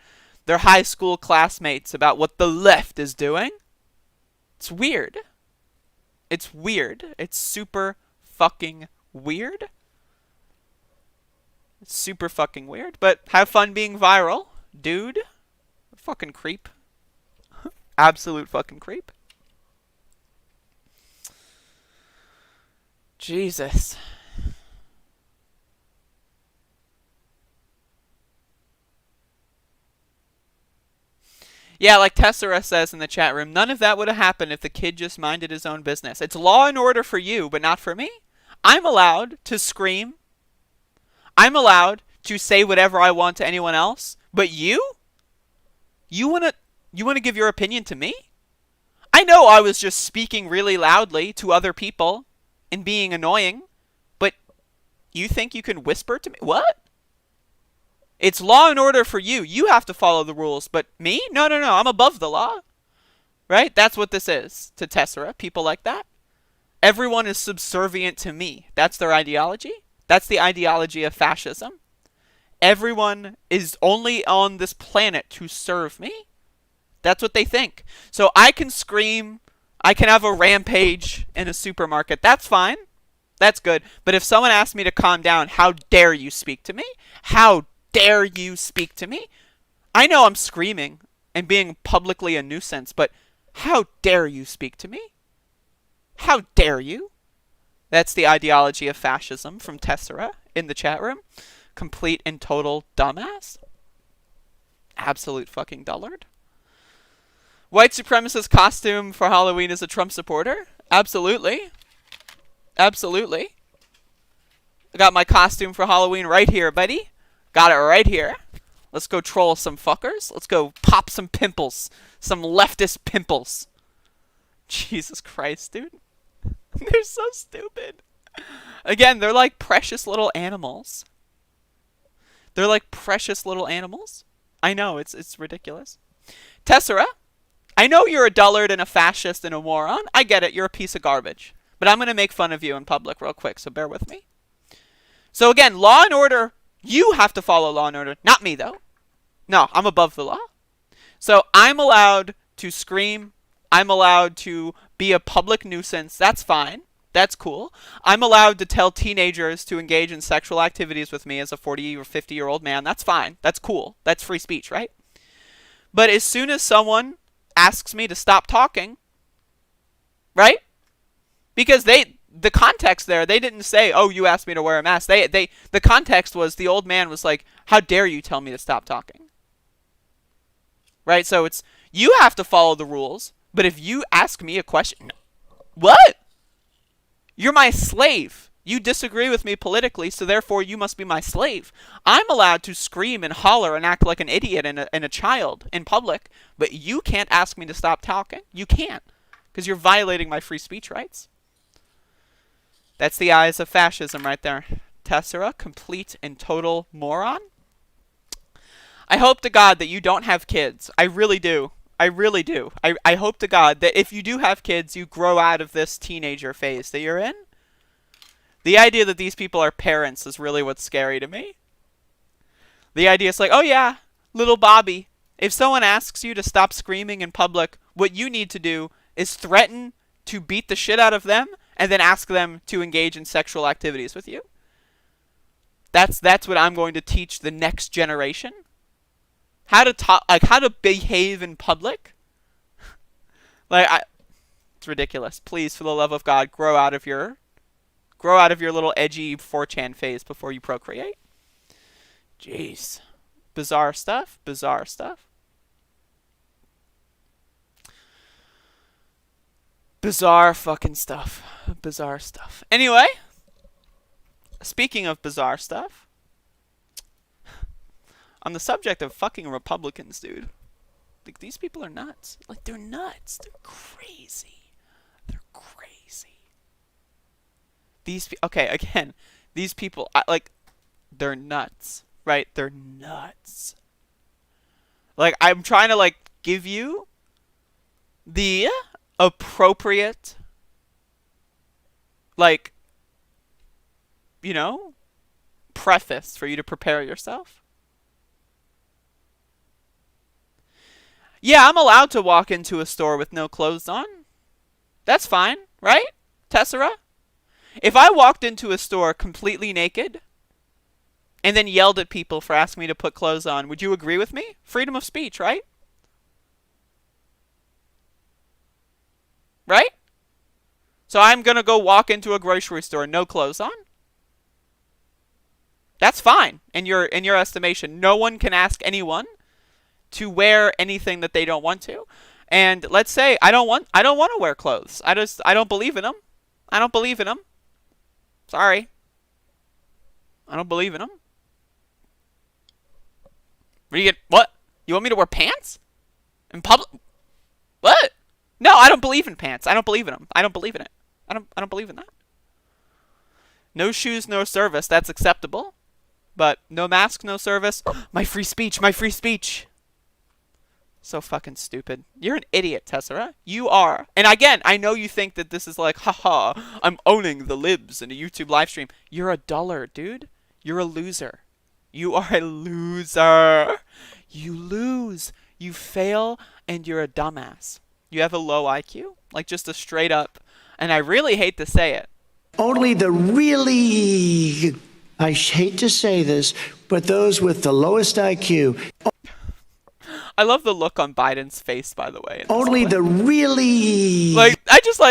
high school classmates about what the left is doing. It's weird. It's weird. It's super fucking weird. It's super fucking weird. But have fun being viral, dude. Fucking creep. Absolute fucking creep. Jesus. Yeah, like Tessera says in the chat room, none of that would have happened if the kid just minded his own business. It's law and order for you, but not for me. I'm allowed to scream. I'm allowed to say whatever I want to anyone else. But you? You wanna give your opinion to me? I know I was just speaking really loudly to other people and being annoying, but you think you can whisper to me? What? It's law and order for you. You have to follow the rules, but me? No, no, no. I'm above the law. Right? That's what this is to Tessera. People like that. Everyone is subservient to me. That's their ideology. That's the ideology of fascism. Everyone is only on this planet to serve me. That's what they think. So I can scream. I can have a rampage in a supermarket. That's fine. That's good. But if someone asks me to calm down, how dare you speak to me? How dare you speak to me? I know I'm screaming and being publicly a nuisance, but how dare you speak to me? How dare you? That's the ideology of fascism from Tessera in the chat room. Complete and total dumbass. Absolute fucking dullard. White supremacist costume for Halloween is a Trump supporter? Absolutely. Absolutely. I got my costume for Halloween right here, buddy. Got it right here. Let's go troll some fuckers. Let's go pop some pimples. Some leftist pimples. Jesus Christ, dude. They're so stupid. Again, they're like precious little animals. They're like precious little animals. I know, it's ridiculous. Tessera, I know you're a dullard and a fascist and a moron. I get it, you're a piece of garbage. But I'm going to make fun of you in public real quick, so bear with me. So again, law and order, you have to follow law and order. Not me, though. No, I'm above the law. So I'm allowed to scream. I'm allowed to be a public nuisance. That's fine. That's cool. I'm allowed to tell teenagers to engage in sexual activities with me as a 40 or 50-year-old man. That's fine. That's cool. That's free speech, right? But as soon as someone asks me to stop talking, right? Because the context there, they didn't say, oh, you asked me to wear a mask. The context was the old man was like, how dare you tell me to stop talking? Right? So it's, you have to follow the rules. But if you ask me a question, what? You're my slave. You disagree with me politically, so therefore you must be my slave. I'm allowed to scream and holler and act like an idiot and a child in public, but you can't ask me to stop talking. You can't, because you're violating my free speech rights. That's the eyes of fascism right there. Tessera, complete and total moron. I hope to God that you don't have kids. I really do. I really do. I hope to God that if you do have kids, you grow out of this teenager phase that you're in. The idea that these people are parents is really what's scary to me. The idea is like, oh yeah, little Bobby, if someone asks you to stop screaming in public, what you need to do is threaten to beat the shit out of them and then ask them to engage in sexual activities with you. That's what I'm going to teach the next generation. How to talk, like how to behave in public. It's ridiculous. Please, for the love of God, grow out of your little edgy 4chan phase before you procreate. Jeez. Bizarre stuff. Bizarre stuff. Bizarre fucking stuff. Bizarre stuff. Anyway, speaking of bizarre stuff, on the subject of fucking Republicans, dude, like these people are nuts. Like they're nuts. They're crazy. They're crazy. Okay, again, these people, they're nuts, right? They're nuts. Like, I'm trying to, like, give you the appropriate, like, you know, preface for you to prepare yourself. Yeah, I'm allowed to walk into a store with no clothes on. That's fine, right, Tessera? If I walked into a store completely naked and then yelled at people for asking me to put clothes on, would you agree with me? Freedom of speech, right? Right? So I'm going to go walk into a grocery store, no clothes on? That's fine in your estimation. No one can ask anyone to wear anything that they don't want to. And let's say I don't want to wear clothes. I don't believe in them. I don't believe in them. Sorry. I don't believe in them. What? You want me to wear pants? In public? What? No, I don't believe in pants. I don't believe in them. I don't believe in it. I don't believe in that. No shoes, no service. That's acceptable. But no mask, no service. My free speech. My free speech. So fucking stupid. You're an idiot, Tessera. You are. And again, I know you think that this is like, haha, I'm owning the libs in a YouTube live stream. You're a dullard, dude. You're a loser. You are a loser. You lose. You fail, and you're a dumbass. You have a low IQ. Like, just a straight up. And I really hate to say it. Only the really, I hate to say this, but those with the lowest IQ. I love the look on Biden's face, by the way. Only the really... Like,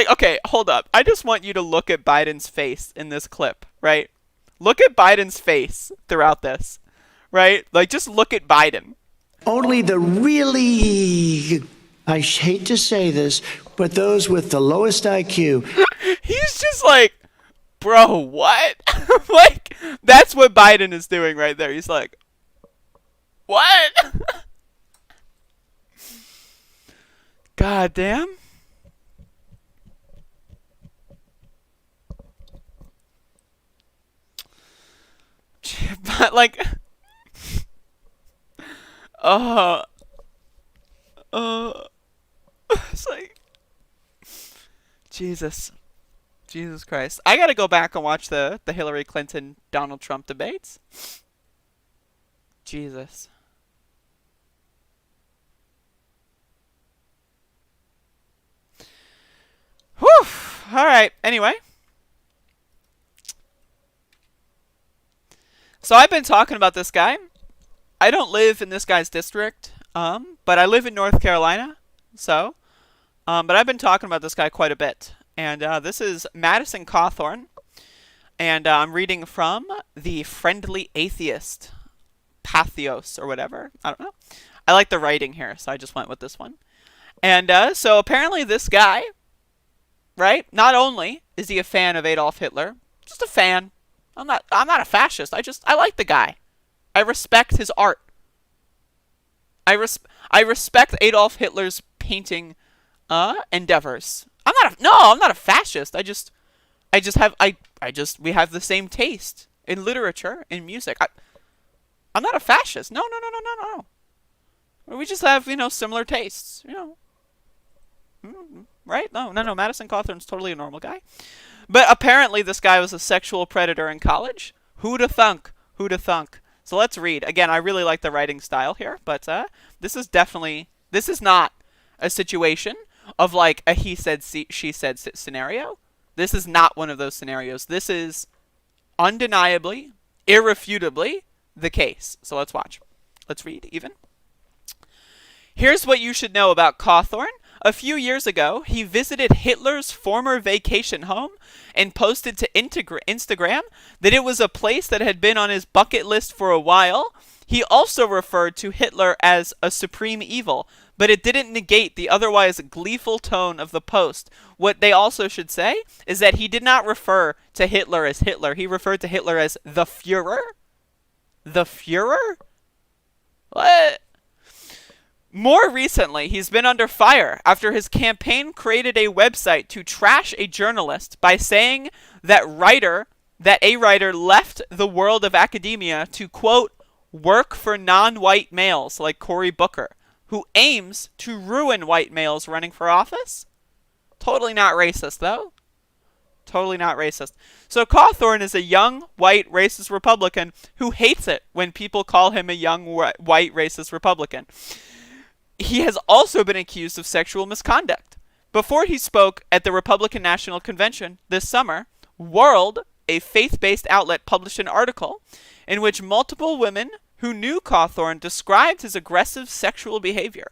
okay, hold up. I just want you to look at Biden's face in this clip, right? Look at Biden's face throughout this, right? Like, just look at Biden. Only the really, I hate to say this, but those with the lowest IQ. He's just like, bro, what? Like, that's what Biden is doing right there. He's like, what? God damn. But like, it's like, Jesus Christ. I gotta go back and watch the Hillary Clinton Donald Trump debates. Jesus. Whew. All right. Anyway. So I've been talking about this guy. I don't live in this guy's district, but I live in North Carolina. So, but I've been talking about this guy quite a bit. And this is Madison Cawthorne. And I'm reading from the Friendly Atheist, Pathos, or whatever. I don't know. I like the writing here, so I just went with this one. And so apparently this guy, right? Not only is he a fan of Adolf Hitler, just a fan. I'm not a fascist. I like the guy. I respect his art. I respect Adolf Hitler's painting endeavors. I'm not a fascist. We have the same taste in literature, in music. I'm not a fascist. No. We just have, similar tastes, Right? No. Madison Cawthorne's totally a normal guy. But apparently this guy was a sexual predator in college. Who'da thunk? So let's read. Again, I really like the writing style here, but this is not a situation of like a he said, she said scenario. This is not one of those scenarios. This is undeniably, irrefutably the case. So let's watch. Let's read even. Here's what you should know about Cawthorne. A few years ago, he visited Hitler's former vacation home and posted to Instagram that it was a place that had been on his bucket list for a while. He also referred to Hitler as a supreme evil, but it didn't negate the otherwise gleeful tone of the post. What they also should say is that he did not refer to Hitler as Hitler. He referred to Hitler as the Führer. The Führer? What? More recently, he's been under fire after his campaign created a website to trash a journalist by saying that a writer left the world of academia to, quote, work for non-white males like Cory Booker, who aims to ruin white males running for office. Totally not racist, though. Totally not racist. So Cawthorne is a young, white, racist Republican who hates it when people call him a young, white, racist Republican. He has also been accused of sexual misconduct. Before he spoke at the Republican National Convention this summer, World, a faith-based outlet, published an article in which multiple women who knew Cawthorne described his aggressive sexual behavior.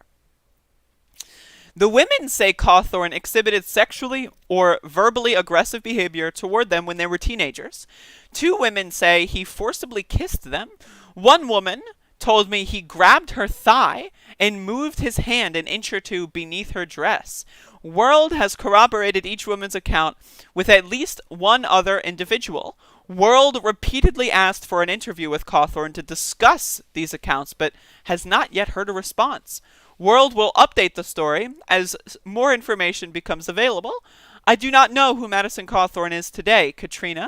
The women say Cawthorne exhibited sexually or verbally aggressive behavior toward them when they were teenagers. 2 women say he forcibly kissed them. One woman told me he grabbed her thigh and moved his hand an inch or two beneath her dress. World has corroborated each woman's account with at least one other individual. World repeatedly asked for an interview with Cawthorne to discuss these accounts, but has not yet heard a response. World will update the story as more information becomes available. I do not know who Madison Cawthorne is today, Katrina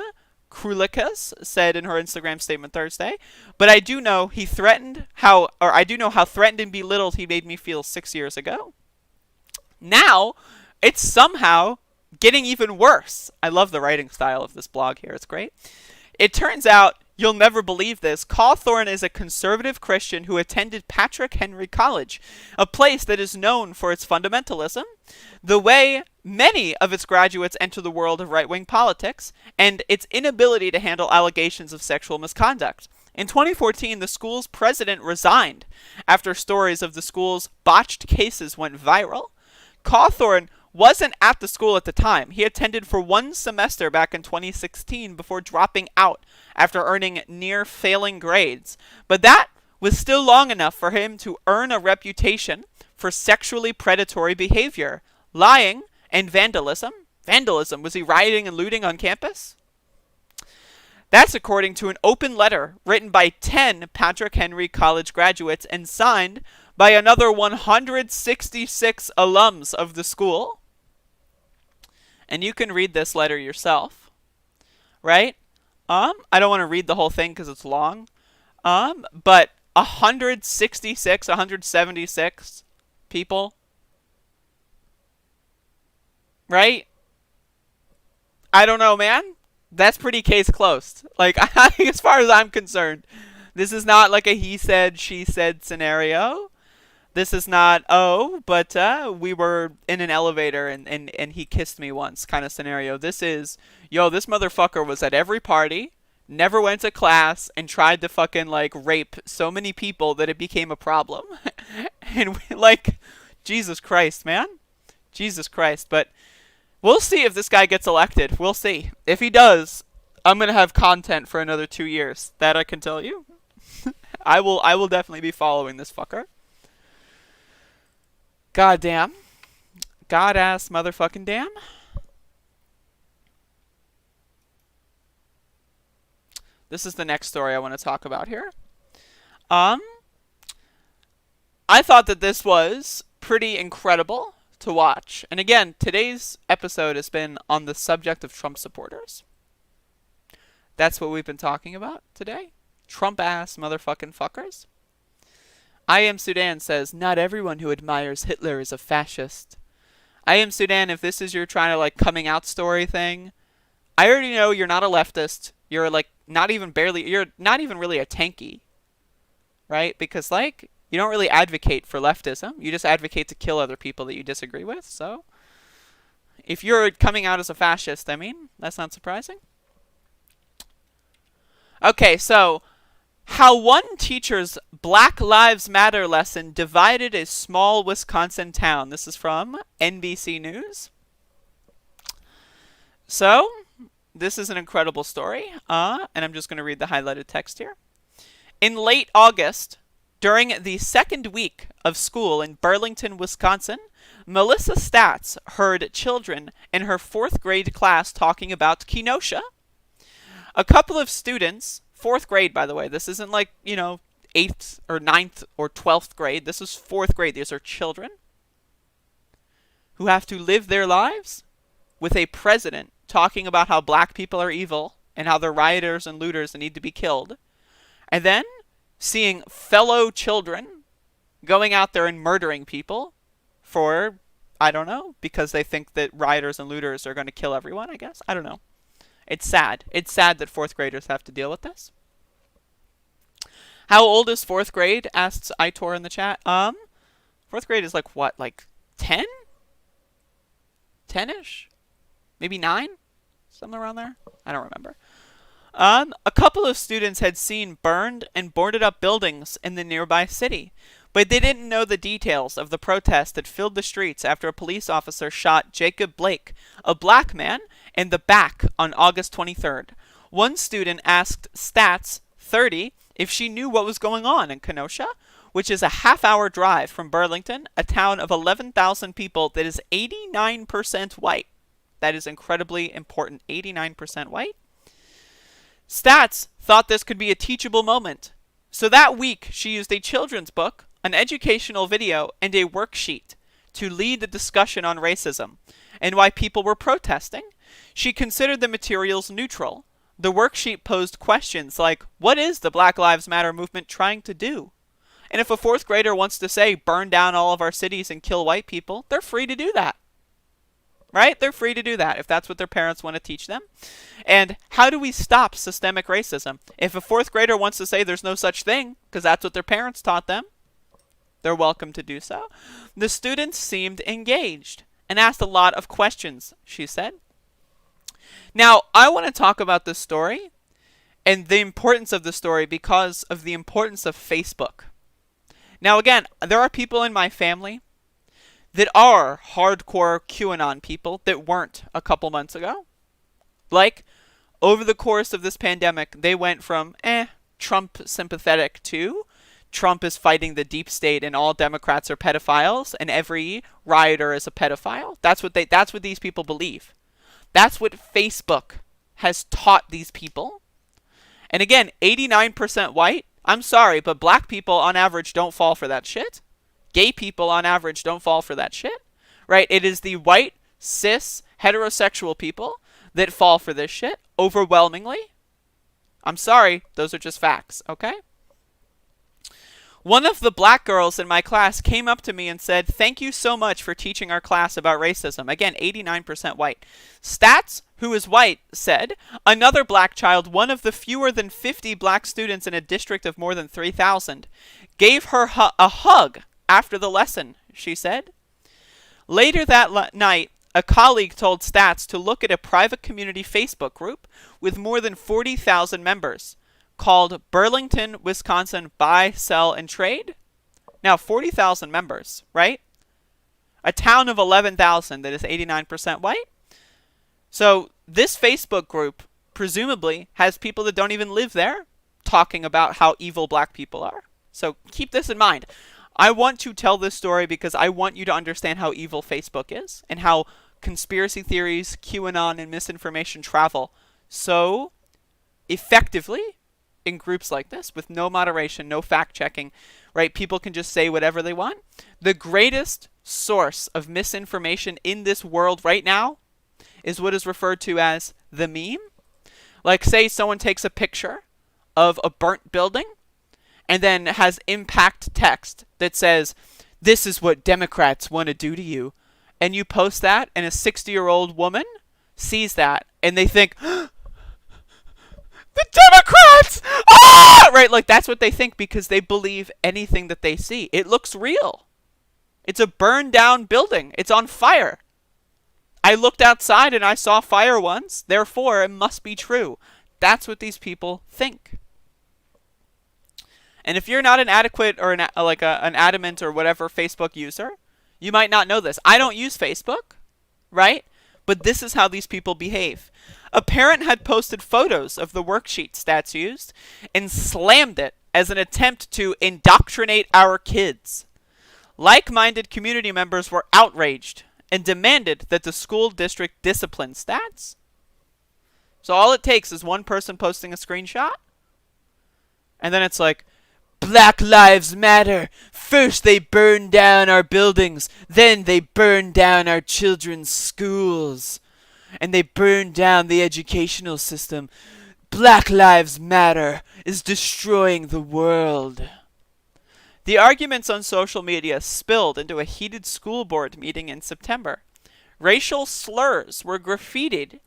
Krulikas said in her Instagram statement Thursday, but I do know I do know how threatened and belittled he made me feel 6 years ago. Now, it's somehow getting even worse. I love the writing style of this blog here. It's great. It turns out, you'll never believe this, Cawthorne is a conservative Christian who attended Patrick Henry College, a place that is known for its fundamentalism, the way many of its graduates enter the world of right-wing politics, and its inability to handle allegations of sexual misconduct. In 2014, the school's president resigned after stories of the school's botched cases went viral. Cawthorne wasn't at the school at the time. He attended for one semester back in 2016 before dropping out after earning near failing grades. But that was still long enough for him to earn a reputation for sexually predatory behavior, lying, and vandalism. Vandalism? Was he rioting and looting on campus? That's according to an open letter written by 10 Patrick Henry College graduates and signed by another 166 alums of the school. And you can read this letter yourself, right? I don't want to read the whole thing because it's long. But 176 people, right? I don't know, man. That's pretty case closed. Like, as far as I'm concerned, this is not like a he said, she said scenario. This is not, but we were in an elevator and he kissed me once kind of scenario. This is, this motherfucker was at every party, never went to class, and tried to fucking, like, rape so many people that it became a problem. And, Jesus Christ, man. Jesus Christ. But we'll see if this guy gets elected. We'll see. If he does, I'm going to have content for another 2 years. That I can tell you. I will definitely be following this fucker. God damn. God-ass motherfucking damn. This is the next story I want to talk about here. I thought that this was pretty incredible to watch. And again, today's episode has been on the subject of Trump supporters. That's what we've been talking about today. Trump-ass motherfucking fuckers. I Am Sudan says, not everyone who admires Hitler is a fascist. I Am Sudan, if this is your trying to, like, coming out story thing, I already know you're not a leftist. You're, like, you're not even really a tanky. Right? Because, like, you don't really advocate for leftism. You just advocate to kill other people that you disagree with. So, if you're coming out as a fascist, I mean, that's not surprising. Okay, so how one teacher's Black Lives Matter lesson divided a small Wisconsin town. This is from NBC News. So, this is an incredible story, and I'm just going to read the highlighted text here. In late August, during the second week of school in Burlington, Wisconsin, Melissa Statz heard children in her 4th grade class talking about Kenosha. A couple of students, 4th grade, by the way, this isn't like, 8th or 9th or 12th grade. This is 4th grade. These are children who have to live their lives with a president talking about how black people are evil and how they're rioters and looters and need to be killed. And then seeing fellow children going out there and murdering people for, I don't know, because they think that rioters and looters are going to kill everyone, I guess. I don't know. It's sad. It's sad that 4th graders have to deal with this. How old is 4th grade? Asks Itor in the chat. 4th grade is like what? Like 10? 10-ish? Maybe 9? Something around there? I don't remember. A couple of students had seen burned and boarded up buildings in the nearby city, but they didn't know the details of the protest that filled the streets after a police officer shot Jacob Blake, a black man, in the back on August 23rd. One student asked Statz, 30, if she knew what was going on in Kenosha, which is a half-hour drive from Burlington, a town of 11,000 people that is 89% white. That is incredibly important. 89% white. Statz thought this could be a teachable moment. So that week, she used a children's book an educational video, and a worksheet to lead the discussion on racism and why people were protesting. She considered the materials neutral. The worksheet posed questions like, what is the Black Lives Matter movement trying to do? And if a fourth grader wants to say, burn down all of our cities and kill white people, they're free to do that. Right? They're free to do that if that's what their parents want to teach them. And how do we stop systemic racism? If a fourth grader wants to say there's no such thing, because that's what their parents taught them, they're welcome to do so. The students seemed engaged and asked a lot of questions, she said. Now, I want to talk about this story and the importance of the story because of the importance of Facebook. Now, again, there are people in my family that are hardcore QAnon people that weren't a couple months ago. Like, over the course of this pandemic, they went from, Trump sympathetic to, Trump is fighting the deep state and all Democrats are pedophiles and every rioter is a pedophile. That's what these people believe. That's what Facebook has taught these people. And again, 89% white. I'm sorry, but black people on average don't fall for that shit. Gay people on average don't fall for that shit. Right? It is the white, cis, heterosexual people that fall for this shit overwhelmingly. I'm sorry, those are just facts, okay? One of the black girls in my class came up to me and said, thank you so much for teaching our class about racism. Again, 89% white. Stats, who is white, said, another black child, one of the fewer than 50 black students in a district of more than 3,000, gave her a hug after the lesson, she said. Later that night, a colleague told Stats to look at a private community Facebook group with more than 40,000 members called Burlington, Wisconsin Buy, Sell, and Trade. Now, 40,000 members, right? A town of 11,000 that is 89% white. So this Facebook group presumably has people that don't even live there talking about how evil black people are. So keep this in mind. I want to tell this story because I want you to understand how evil Facebook is and how conspiracy theories, QAnon, and misinformation travel so effectively in groups like this with no moderation, no fact checking, right? People can just say whatever they want. The greatest source of misinformation in this world right now is what is referred to as the meme. Like, say someone takes a picture of a burnt building and then has impact text that says, this is what Democrats want to do to you. And you post that and a 60-year-old woman sees that and they think, the Democrats! Ah! Right, like that's what they think because they believe anything that they see. It looks real. It's a burned down building. It's on fire. I looked outside and I saw fire once. Therefore, it must be true. That's what these people think. And if you're not an adequate or an adamant or whatever Facebook user, you might not know this. I don't use Facebook, right? But this is how these people behave. A parent had posted photos of the worksheet Stats used and slammed it as an attempt to indoctrinate our kids. Like-minded community members were outraged and demanded that the school district discipline Stats. So all it takes is one person posting a screenshot, and then it's like, Black Lives Matter. First they burn down our buildings, then they burn down our children's schools, and they burn down the educational system. Black Lives Matter is destroying the world. The arguments on social media spilled into a heated school board meeting in September. Racial slurs were graffitied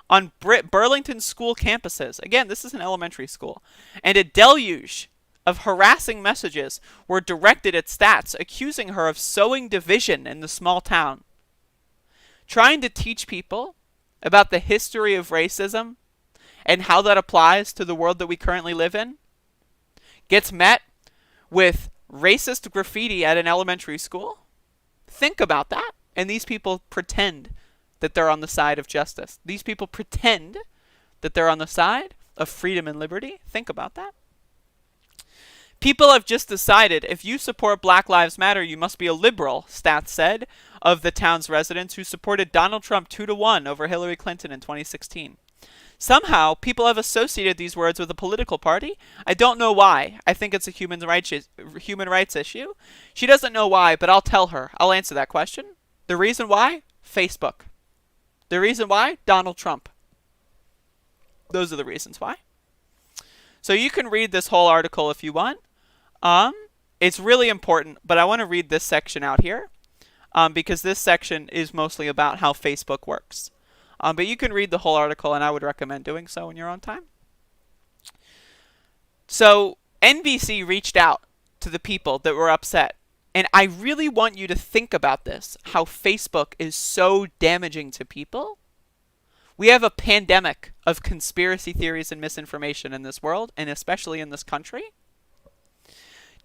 on Burlington school campuses. Again, this is an elementary school. And a deluge of harassing messages were directed at Stats, accusing her of sowing division in the small town. Trying to teach people about the history of racism and how that applies to the world that we currently live in gets met with racist graffiti at an elementary school. Think about that. And these people pretend that they're on the side of justice. These people pretend that they're on the side of freedom and liberty. Think about that. People have just decided if you support Black Lives Matter, you must be a liberal, Stats said, of the town's residents who supported Donald Trump 2-1 over Hillary Clinton in 2016. Somehow, people have associated these words with a political party. I don't know why. I think it's a human rights issue. She doesn't know why, but I'll tell her. I'll answer that question. The reason why? Facebook. The reason why? Donald Trump. Those are the reasons why. So you can read this whole article if you want. It's really important, but I want to read this section out here because this section is mostly about how Facebook works. But you can read the whole article, and I would recommend doing so in your own time. So NBC reached out to the people that were upset. And I really want you to think about this, how Facebook is so damaging to people. We have a pandemic of conspiracy theories and misinformation in this world, and especially in this country.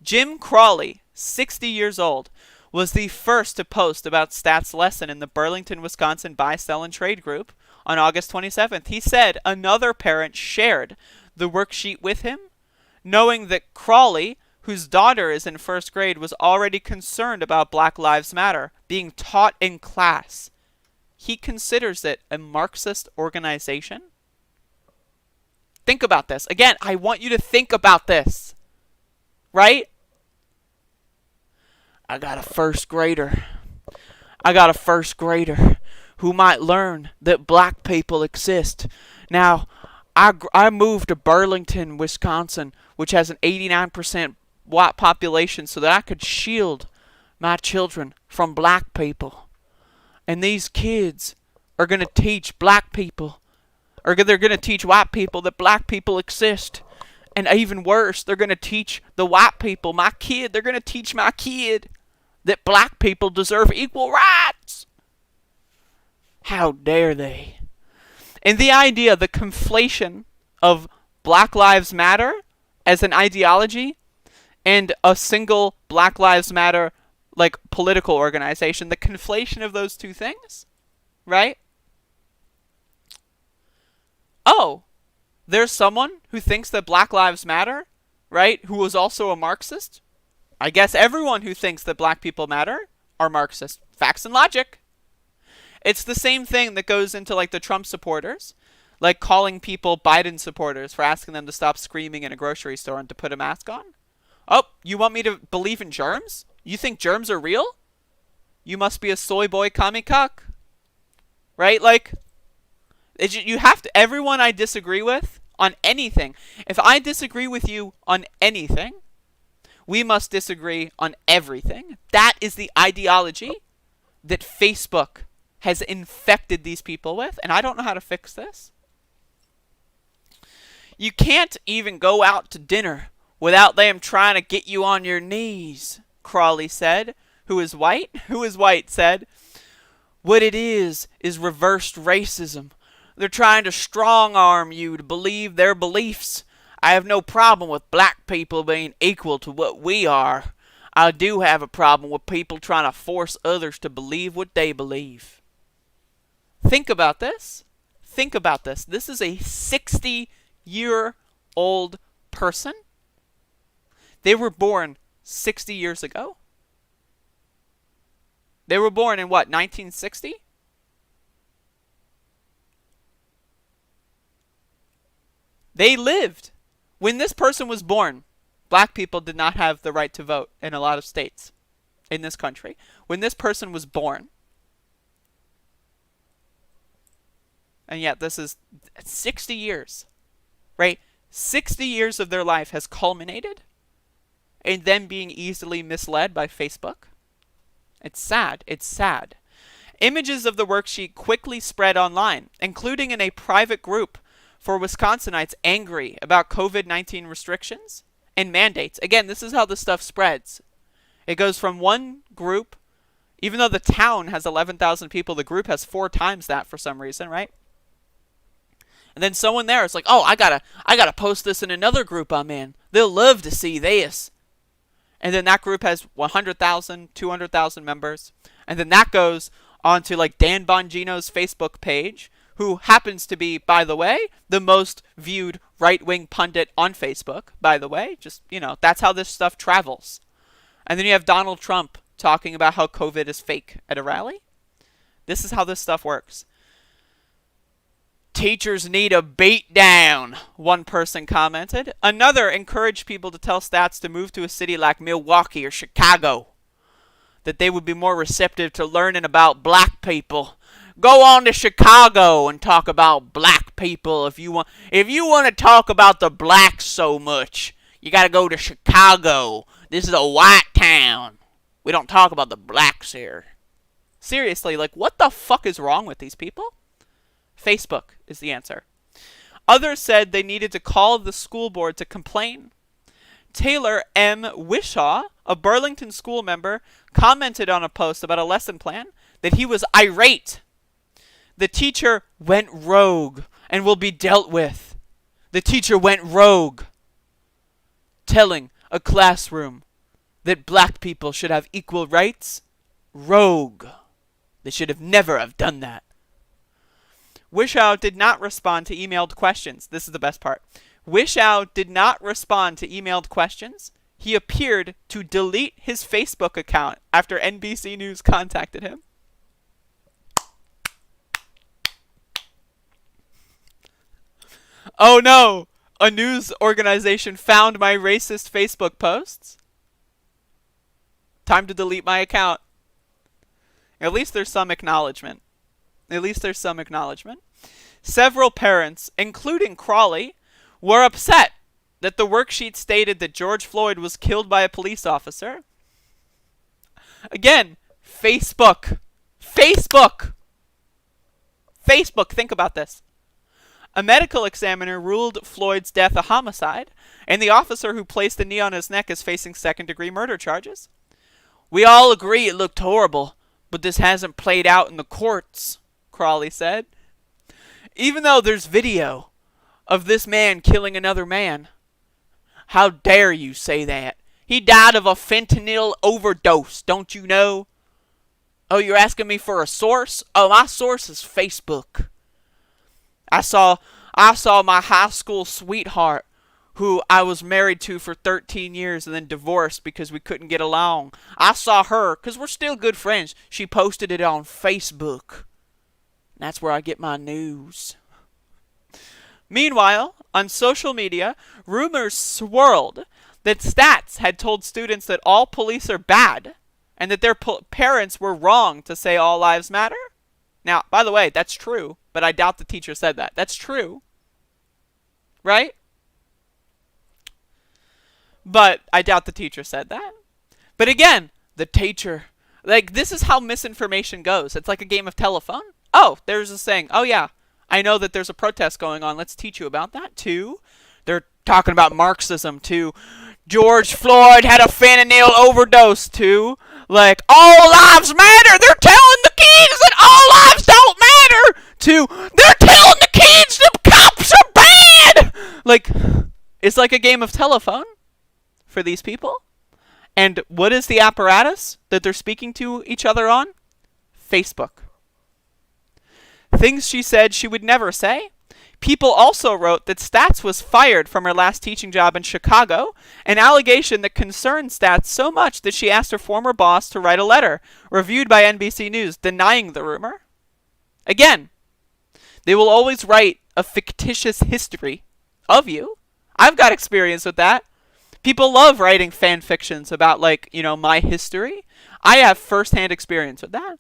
Jim Crawley, 60 years old, was the first to post about Stat's lesson in the Burlington, Wisconsin Buy, Sell, and Trade group on August 27th. He said another parent shared the worksheet with him, knowing that Crawley, whose daughter is in first grade, was already concerned about Black Lives Matter being taught in class. He considers it a Marxist organization. Think about this. Again, I want you to think about this. Right? I got a first grader who might learn that black people exist. Now, I moved to Burlington, Wisconsin, which has an 89% white population, so that I could shield my children from black people. And these kids are going to teach black people, or they're going to teach white people that black people exist. And even worse, they're going to teach the white people, they're going to teach my kid that black people deserve equal rights. How dare they? And the idea, the conflation of Black Lives Matter as an ideology and a single Black Lives Matter like political organization, the conflation of those two things, right? Oh, there's someone who thinks that Black Lives Matter, right, who was also a Marxist? I guess everyone who thinks that black people matter are Marxist. Facts and logic. It's the same thing that goes into like the Trump supporters, like calling people Biden supporters for asking them to stop screaming in a grocery store and to put a mask on. Oh, you want me to believe in germs? You think germs are real? You must be a soy boy commie cock. Right? Like, you have to, everyone I disagree with on anything, if I disagree with you on anything, we must disagree on everything. That is the ideology that Facebook has infected these people with, and I don't know how to fix this. You can't even go out to dinner without them trying to get you on your knees, Crawley said, who is white. Who is white said, what it is reversed racism. They're trying to strong-arm you to believe their beliefs. I have no problem with black people being equal to what we are. I do have a problem with people trying to force others to believe what they believe. Think about this. Think about this. This is a 60-year-old person. They were born 60 years ago. They were born in what, 1960? They lived. When this person was born, black people did not have the right to vote in a lot of states in this country. When this person was born, and yet this is 60 years, right? 60 years of their life has culminated in them being easily misled by Facebook. It's sad. It's sad. Images of the worksheet quickly spread online, including in a private group for Wisconsinites angry about COVID-19 restrictions and mandates. Again, this is how this stuff spreads. It goes from one group, even though the town has 11,000 people, the group has 4 times that for some reason, right? And then someone there is like, oh, I gotta post this in another group I'm in. They'll love to see this. And then that group has 100,000, 200,000 members. And then that goes on to like Dan Bongino's Facebook page, who happens to be, by the way, the most viewed right-wing pundit on Facebook, by the way. Just, that's how this stuff travels. And then you have Donald Trump talking about how COVID is fake at a rally. This is how this stuff works. Teachers need a beat down, one person commented. Another encouraged people to tell Stats to move to a city like Milwaukee or Chicago, that they would be more receptive to learning about black people. Go on to Chicago and talk about black people if you want. If you want to talk about the blacks so much, you got to go to Chicago. This is a white town. We don't talk about the blacks here. Seriously, like, what the fuck is wrong with these people? Facebook is the answer. Others said they needed to call the school board to complain. Taylor M. Wishaw, a Burlington school member, commented on a post about a lesson plan that he was irate. The teacher went rogue and will be dealt with. The teacher went rogue, telling a classroom that black people should have equal rights. Rogue. They should have never have done that. Wishow did not respond to emailed questions. This is the best part. Wishow did not respond to emailed questions. He appeared to delete his Facebook account after NBC News contacted him. Oh no! A news organization found my racist Facebook posts. Time to delete my account. At least there's some acknowledgement. Several parents, including Crawley, were upset that the worksheet stated that George Floyd was killed by a police officer. Again, Facebook, think about this. A medical examiner ruled Floyd's death a homicide, and the officer who placed the knee on his neck is facing second-degree murder charges. We all agree it looked horrible, but this hasn't played out in the courts, Crawley said. Even though there's video of this man killing another man. How dare you say that? He died of a fentanyl overdose, don't you know? Oh, you're asking me for a source? Oh, my source is Facebook. I saw my high school sweetheart, who I was married to for 13 years and then divorced because we couldn't get along. I saw her, because we're still good friends. She posted it on Facebook. That's where I get my news. Meanwhile, on social media, rumors swirled that Stats had told students that all police are bad and that their parents were wrong to say all lives matter. Now, by the way, that's true, but I doubt the teacher said that. That's true. Right? But I doubt the teacher said that. But again, the teacher, like, this is how misinformation goes. It's like a game of telephone. Oh, there's a saying. Oh, yeah, I know that there's a protest going on. Let's teach you about that. 2, they're talking about Marxism. 2, George Floyd had a fentanyl overdose. 2, like, all lives matter. They're telling the kids that all lives don't matter. 2, they're telling the kids the cops are bad. Like, it's like a game of telephone for these people. And what is the apparatus that they're speaking to each other on? Facebook. Things she said she would never say. People also wrote that Stats was fired from her last teaching job in Chicago, an allegation that concerned Stats so much that she asked her former boss to write a letter, reviewed by NBC News, denying the rumor. Again, they will always write a fictitious history of you. I've got experience with that. People love writing fan fictions about, like, you know, my history. I have first-hand experience with that.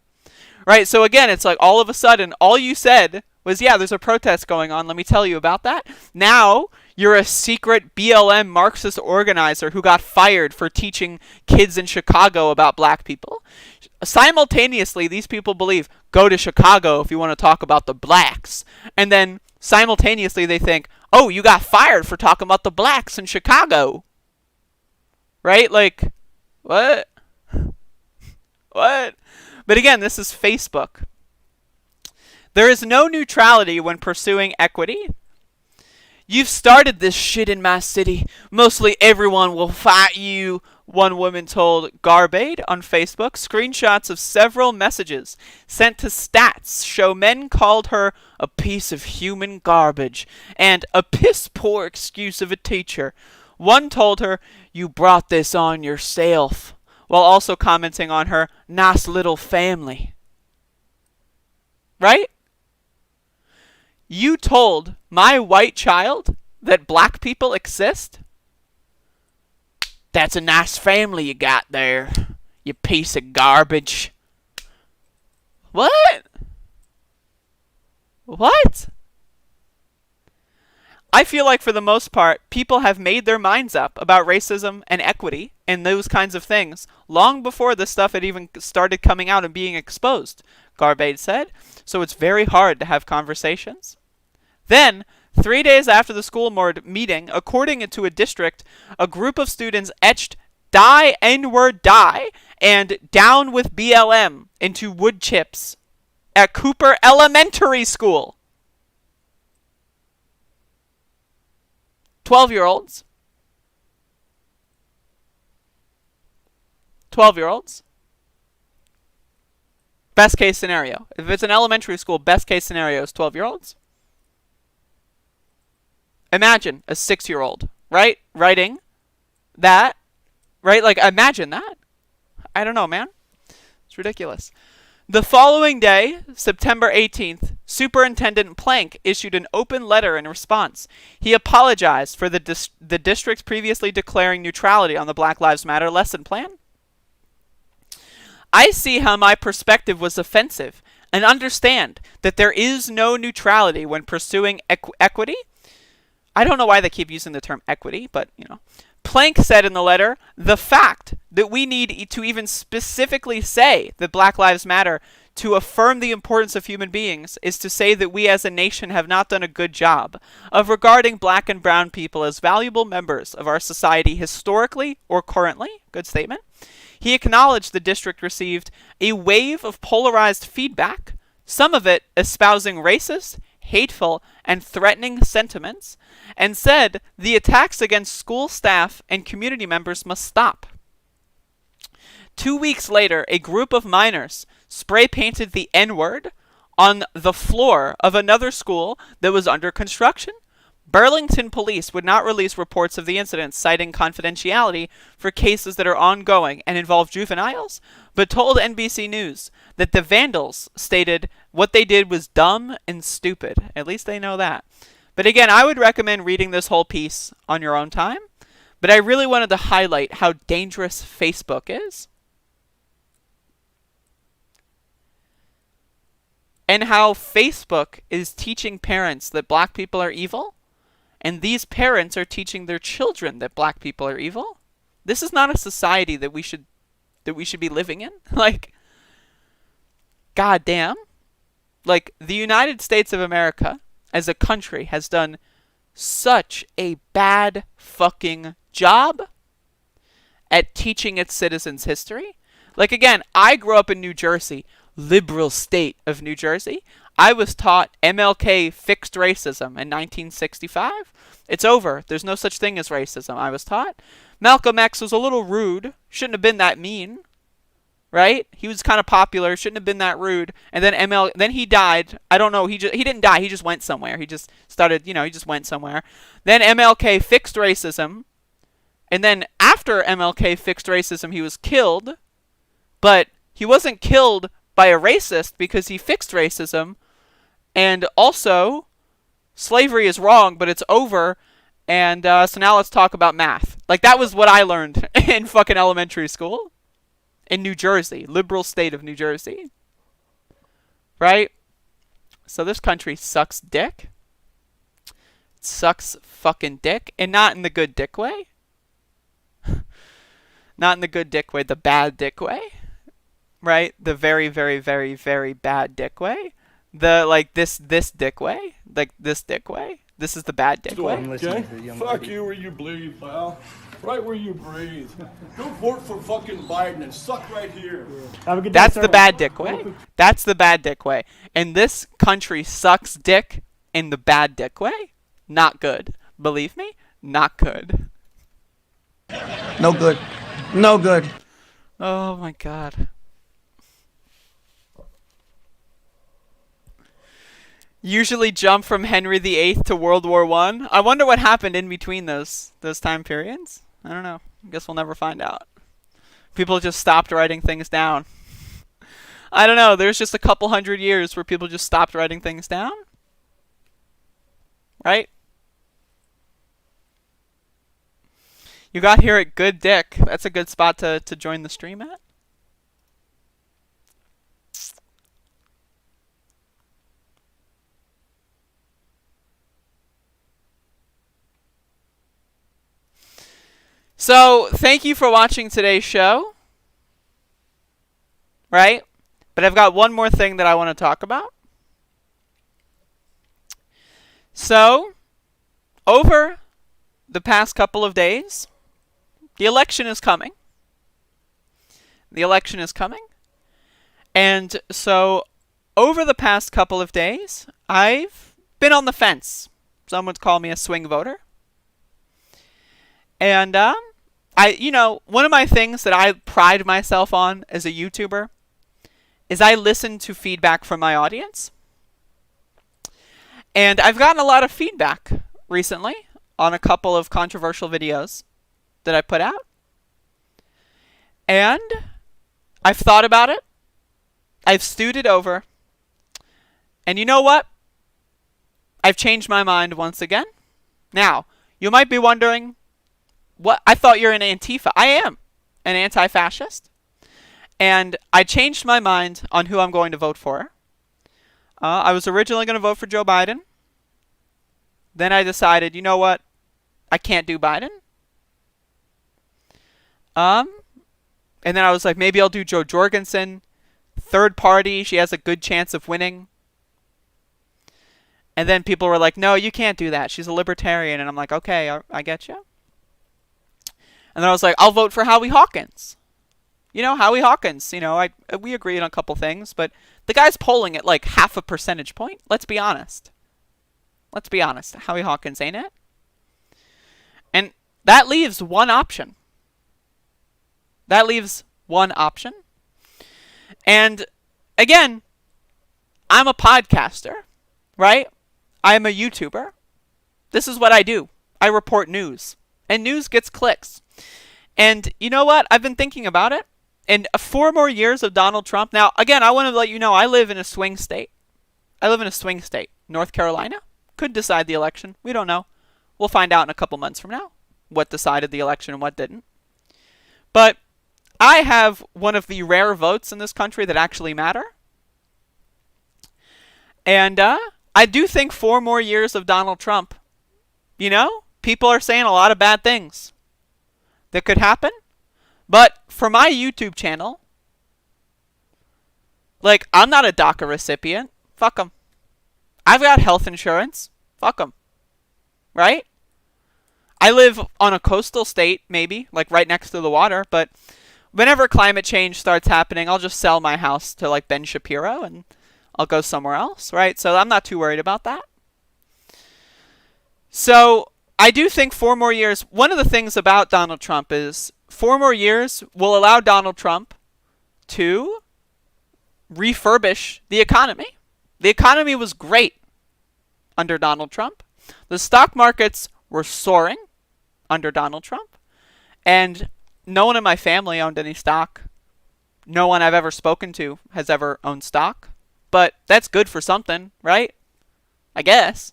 Right, so again, it's like all of a sudden, all you said was, yeah, there's a protest going on, let me tell you about that. Now, you're a secret BLM Marxist organizer who got fired for teaching kids in Chicago about black people. Simultaneously, these people believe, go to Chicago if you want to talk about the blacks. And then, simultaneously, they think, oh, you got fired for talking about the blacks in Chicago. Right? Like, what? What? But again, this is Facebook. There is no neutrality when pursuing equity. You've started this shit in my city. Mostly everyone will fight you, one woman told Garbade on Facebook. Screenshots of several messages sent to Stats show men called her a piece of human garbage and a piss-poor excuse of a teacher. One told her, you brought this on yourself, while also commenting on her nice little family. Right? You told my white child that black people exist? That's a nice family you got there, you piece of garbage. What? What? I feel like for the most part, people have made their minds up about racism and equity and those kinds of things long before this stuff had even started coming out and being exposed, Garbade said. So it's very hard to have conversations. Then, 3 days after the school board meeting, according to a district, a group of students etched "Die N-word die" and "Down with BLM" into wood chips at Cooper Elementary School. 12-year-olds. 12-year-olds. Best case scenario. If it's an elementary school, best case scenario is 12-year-olds. Imagine a 6-year-old, right? Writing that, right? Like, imagine that. I don't know, man. It's ridiculous. The following day, September 18th, Superintendent Plank issued an open letter in response. He apologized for the district's previously declaring neutrality on the Black Lives Matter lesson plan. I see how my perspective was offensive and understand that there is no neutrality when pursuing equity. I don't know why they keep using the term equity, but, you know. Plank said in the letter, the fact that we need to even specifically say that Black Lives Matter to affirm the importance of human beings is to say that we as a nation have not done a good job of regarding black and brown people as valuable members of our society historically or currently. Good statement. He acknowledged the district received a wave of polarized feedback, some of it espousing racist, hateful, and threatening sentiments, and said the attacks against school staff and community members must stop. 2 weeks later, a group of minors spray-painted the N-word on the floor of another school that was under construction. Burlington police would not release reports of the incident, citing confidentiality for cases that are ongoing and involve juveniles, but told NBC News that the vandals stated what they did was dumb and stupid. At least they know that. But again, I would recommend reading this whole piece on your own time. But I really wanted to highlight how dangerous Facebook is. And how Facebook is teaching parents that black people are evil. And these parents are teaching their children that black people are evil. This is not a society that we should be living in. Like, goddamn. Like, the United States of America as a country has done such a bad fucking job at teaching its citizens history. Like, again, I grew up in New Jersey, liberal state of New Jersey. I was taught MLK fixed racism in 1965. It's over. There's no such thing as racism, I was taught. Malcolm X was a little rude. Shouldn't have been that mean. Right? He was kind of popular. Shouldn't have been that rude. And then then he died. I don't know. He didn't die. He just went somewhere. He just started, he just went somewhere. Then MLK fixed racism. And then after MLK fixed racism, he was killed. But he wasn't killed by a racist because he fixed racism. And also, slavery is wrong, but it's over. And so now let's talk about math. Like, that was what I learned in fucking elementary school. In New Jersey, liberal state of New Jersey. Right? So this country sucks dick. It sucks fucking dick. And not in the good dick way. Not in the good dick way, the bad dick way. Right? The very, very, very, very bad dick way. The, like, this dick way. Like, this dick way. This is the bad dick way. Okay? Fuck you where you bleed, pal. Right where you breathe. Go vote for fucking Biden and suck right here. Have a good day, That's sir. the bad dick way. That's the bad dick way. And this country sucks dick in the bad dick way. Not good. Believe me, not good. No good. No good. Oh my god. Usually jump from Henry VIII to World War I. I wonder what happened in between those time periods. I don't know. I guess we'll never find out. People just stopped writing things down. I don't know. There's just a couple hundred years where people just stopped writing things down. right? You got here at Good Dick. That's a good spot to join the stream at. So, thank you for watching today's show. Right? But I've got one more thing that I want to talk about. So, over the past couple of days, the election is coming. The election is coming. And so, over the past couple of days, I've been on the fence. Some would call me a swing voter. And, one of my things that I pride myself on as a YouTuber is I listen to feedback from my audience. And I've gotten a lot of feedback recently on a couple of controversial videos that I put out. And I've thought about it. I've stewed it over. And you know what? I've changed my mind once again. Now, you might be wondering, what? I thought you're an Antifa. I am an anti-fascist. And I changed my mind on who I'm going to vote for. I was originally going to vote for Joe Biden. Then I decided, you know what? I can't do Biden. And then I was like, maybe I'll do Jo Jorgensen. Third party, she has a good chance of winning. And then people were like, no, you can't do that. She's a libertarian. And I'm like, okay, I get you. And then I was like, I'll vote for Howie Hawkins. You know, Howie Hawkins, we agreed on a couple things, but the guy's polling at like half a percentage point. Let's be honest. Let's be honest. Howie Hawkins, ain't it? And that leaves one option. That leaves one option. And again, I'm a podcaster, right? I'm a YouTuber. This is what I do. I report news. And news gets clicks. And you know what? I've been thinking about it. And 4 more years of Donald Trump. Now, again, I want to let you know, I live in a swing state. North Carolina could decide the election. We don't know. We'll find out in a couple months from now what decided the election and what didn't. But I have one of the rare votes in this country that actually matter. And I do think 4 more years of Donald Trump, people are saying a lot of bad things that could happen. But for my YouTube channel, I'm not a DACA recipient. Fuck them. I've got health insurance. Fuck them. Right? I live on a coastal state, maybe, right next to the water. But whenever climate change starts happening, I'll just sell my house to, Ben Shapiro, and I'll go somewhere else, right? So I'm not too worried about that. So I do think 4 more years, one of the things about Donald Trump is 4 more years will allow Donald Trump to refurbish the economy. The economy was great under Donald Trump. The stock markets were soaring under Donald Trump. And no one in my family owned any stock. No one I've ever spoken to has ever owned stock. But that's good for something, right? I guess.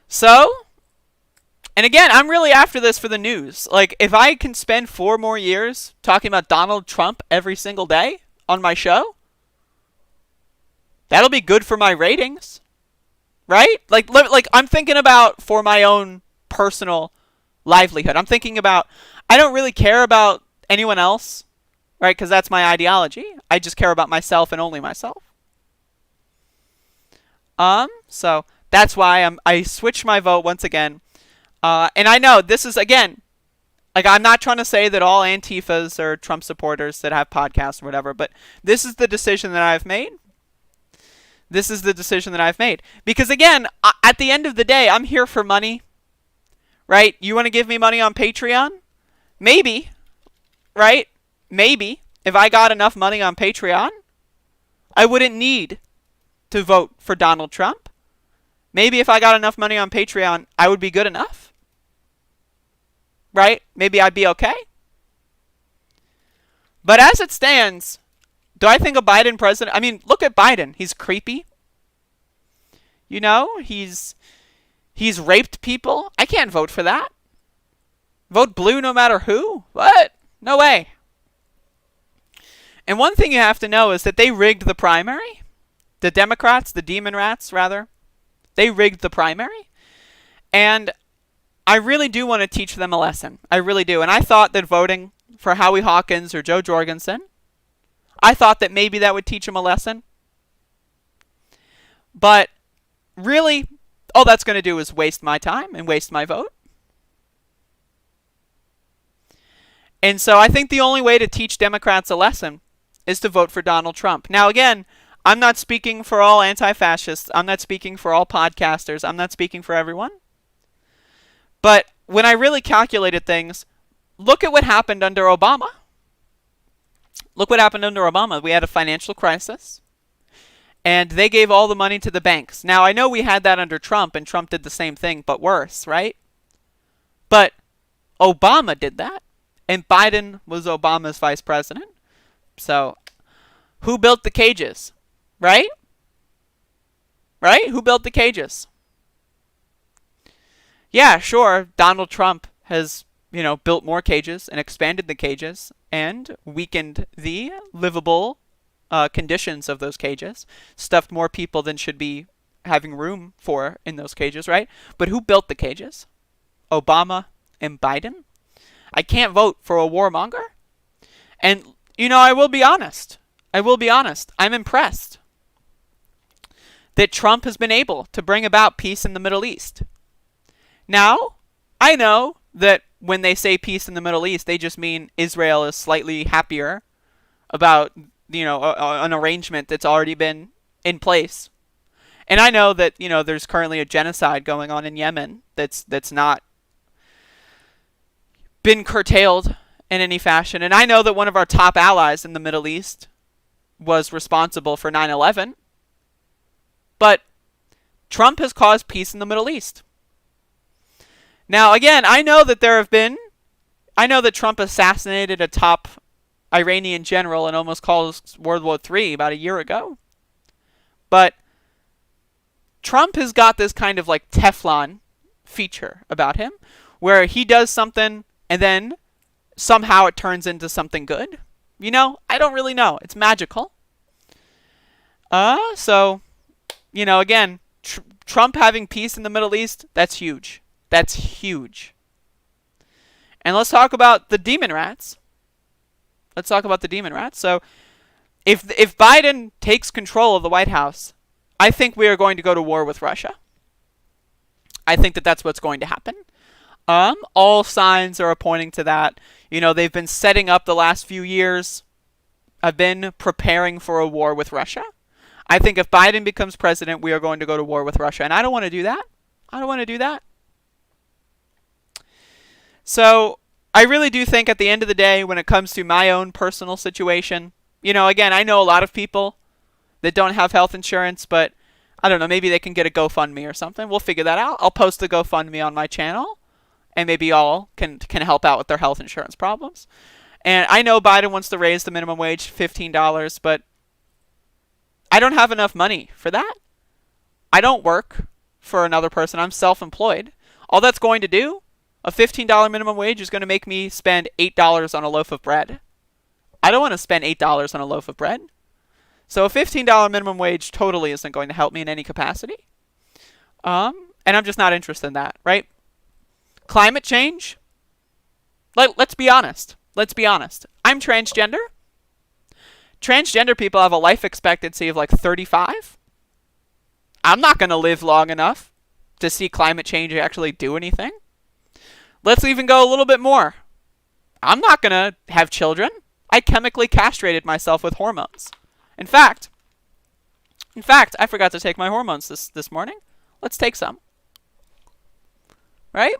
So, and again, I'm really after this for the news. If I can spend 4 more years talking about Donald Trump every single day on my show, that'll be good for my ratings, right? I'm thinking about for my own personal livelihood. I'm thinking about, I don't really care about anyone else, right? Because that's my ideology. I just care about myself and only myself. So that's why I switched my vote once again. And I know this is, again, I'm not trying to say that all Antifas are Trump supporters that have podcasts or whatever, but this is the decision that I've made. This is the decision that I've made. Because again, at the end of the day, I'm here for money, right? You want to give me money on Patreon? Maybe, right? Maybe. If I got enough money on Patreon, I wouldn't need to vote for Donald Trump. Maybe if I got enough money on Patreon, I would be good enough. Right? Maybe I'd be okay. But as it stands, do I think a Biden president... I mean, look at Biden. He's creepy. You know, he's raped people. I can't vote for that. Vote blue no matter who? What? No way. And one thing you have to know is that they rigged the primary. The Democrats, the Demon Rats, rather. They rigged the primary. And I really do want to teach them a lesson. I really do. And I thought that voting for Howie Hawkins or Joe Jorgensen, I thought that maybe that would teach them a lesson. But really, all that's going to do is waste my time and waste my vote. And so I think the only way to teach Democrats a lesson is to vote for Donald Trump. Now, again, I'm not speaking for all anti-fascists. I'm not speaking for all podcasters. I'm not speaking for everyone. But when I really calculated things, look at what happened under Obama. Look what happened under Obama. We had a financial crisis, and they gave all the money to the banks. Now, I know we had that under Trump, and Trump did the same thing, but worse, right? But Obama did that, and Biden was Obama's vice president. So, who built the cages? Right? Right? Who built the cages? Yeah, sure, Donald Trump has, built more cages and expanded the cages and weakened the livable conditions of those cages, stuffed more people than should be having room for in those cages, right? But who built the cages? Obama and Biden? I can't vote for a warmonger. And, I will be honest. I'm impressed that Trump has been able to bring about peace in the Middle East. Now, I know that when they say peace in the Middle East, they just mean Israel is slightly happier about, an arrangement that's already been in place. And I know that, there's currently a genocide going on in Yemen that's not been curtailed in any fashion. And I know that one of our top allies in the Middle East was responsible for 9/11. But Trump has caused peace in the Middle East. Now, again, I know that Trump assassinated a top Iranian general and almost caused World War III about a year ago. But Trump has got this kind of like Teflon feature about him, where he does something and then somehow it turns into something good. I don't really know. It's magical. So, again, Trump having peace in the Middle East, that's huge. That's huge. And let's talk about the Demon Rats. So, if Biden takes control of the White House, I think we are going to go to war with Russia. I think that that's what's going to happen. All signs are pointing to that. They've been setting up the last few years. I've been preparing for a war with Russia. I think if Biden becomes president, we are going to go to war with Russia. And I don't want to do that. So I really do think at the end of the day, when it comes to my own personal situation, again, I know a lot of people that don't have health insurance, but I don't know, maybe they can get a GoFundMe or something. We'll figure that out. I'll post the GoFundMe on my channel, and maybe y'all can help out with their health insurance problems. And I know Biden wants to raise the minimum wage to $15, but I don't have enough money for that. I don't work for another person. I'm self-employed. All that's going to do, a $15 minimum wage is going to make me spend $8 on a loaf of bread. I don't want to spend $8 on a loaf of bread. So a $15 minimum wage totally isn't going to help me in any capacity. And I'm just not interested in that, right? Climate change? Let's be honest. I'm transgender. Transgender people have a life expectancy of like 35. I'm not going to live long enough to see climate change actually do anything. Let's even go a little bit more. I'm not going to have children. I chemically castrated myself with hormones. In fact, I forgot to take my hormones this morning. Let's take some. Right?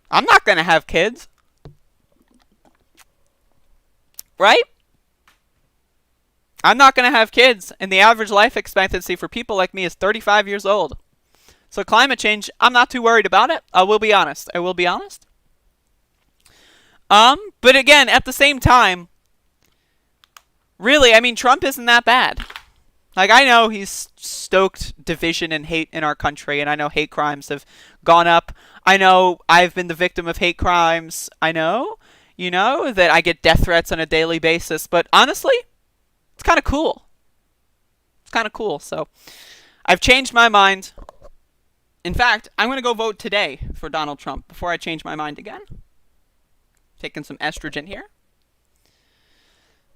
I'm not going to have kids. Right? I'm not going to have kids, and the average life expectancy for people like me is 35 years old. So climate change, I'm not too worried about it. I will be honest. But again, at the same time, really, Trump isn't that bad. Like, I know he's stoked division and hate in our country, and I know hate crimes have gone up. I know I've been the victim of hate crimes. I know, you know, that I get death threats on a daily basis. But honestly, it's kind of cool. It's kind of cool. So I've changed my mind. In fact, I'm going to go vote today for Donald Trump before I change my mind again. Taking some estrogen here.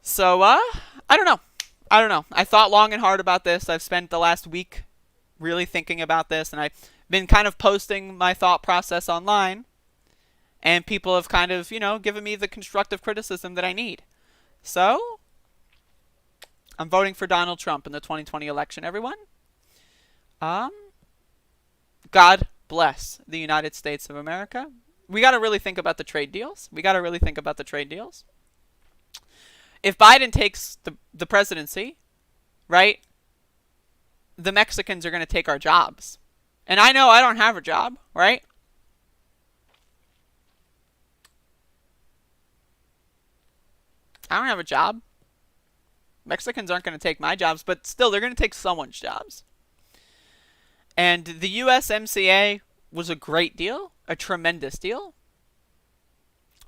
So, I don't know. I thought long and hard about this. I've spent the last week really thinking about this, and I've been kind of posting my thought process online, and people have kind of, you know, given me the constructive criticism that I need. So, I'm voting for Donald Trump in the 2020 election, everyone. God bless the United States of America. We got to really think about the trade deals. If Biden takes the presidency, right, the Mexicans are going to take our jobs. And I know I don't have a job, right? I don't have a job. Mexicans aren't going to take my jobs, but still, they're going to take someone's jobs. And the USMCA was a great deal, a tremendous deal.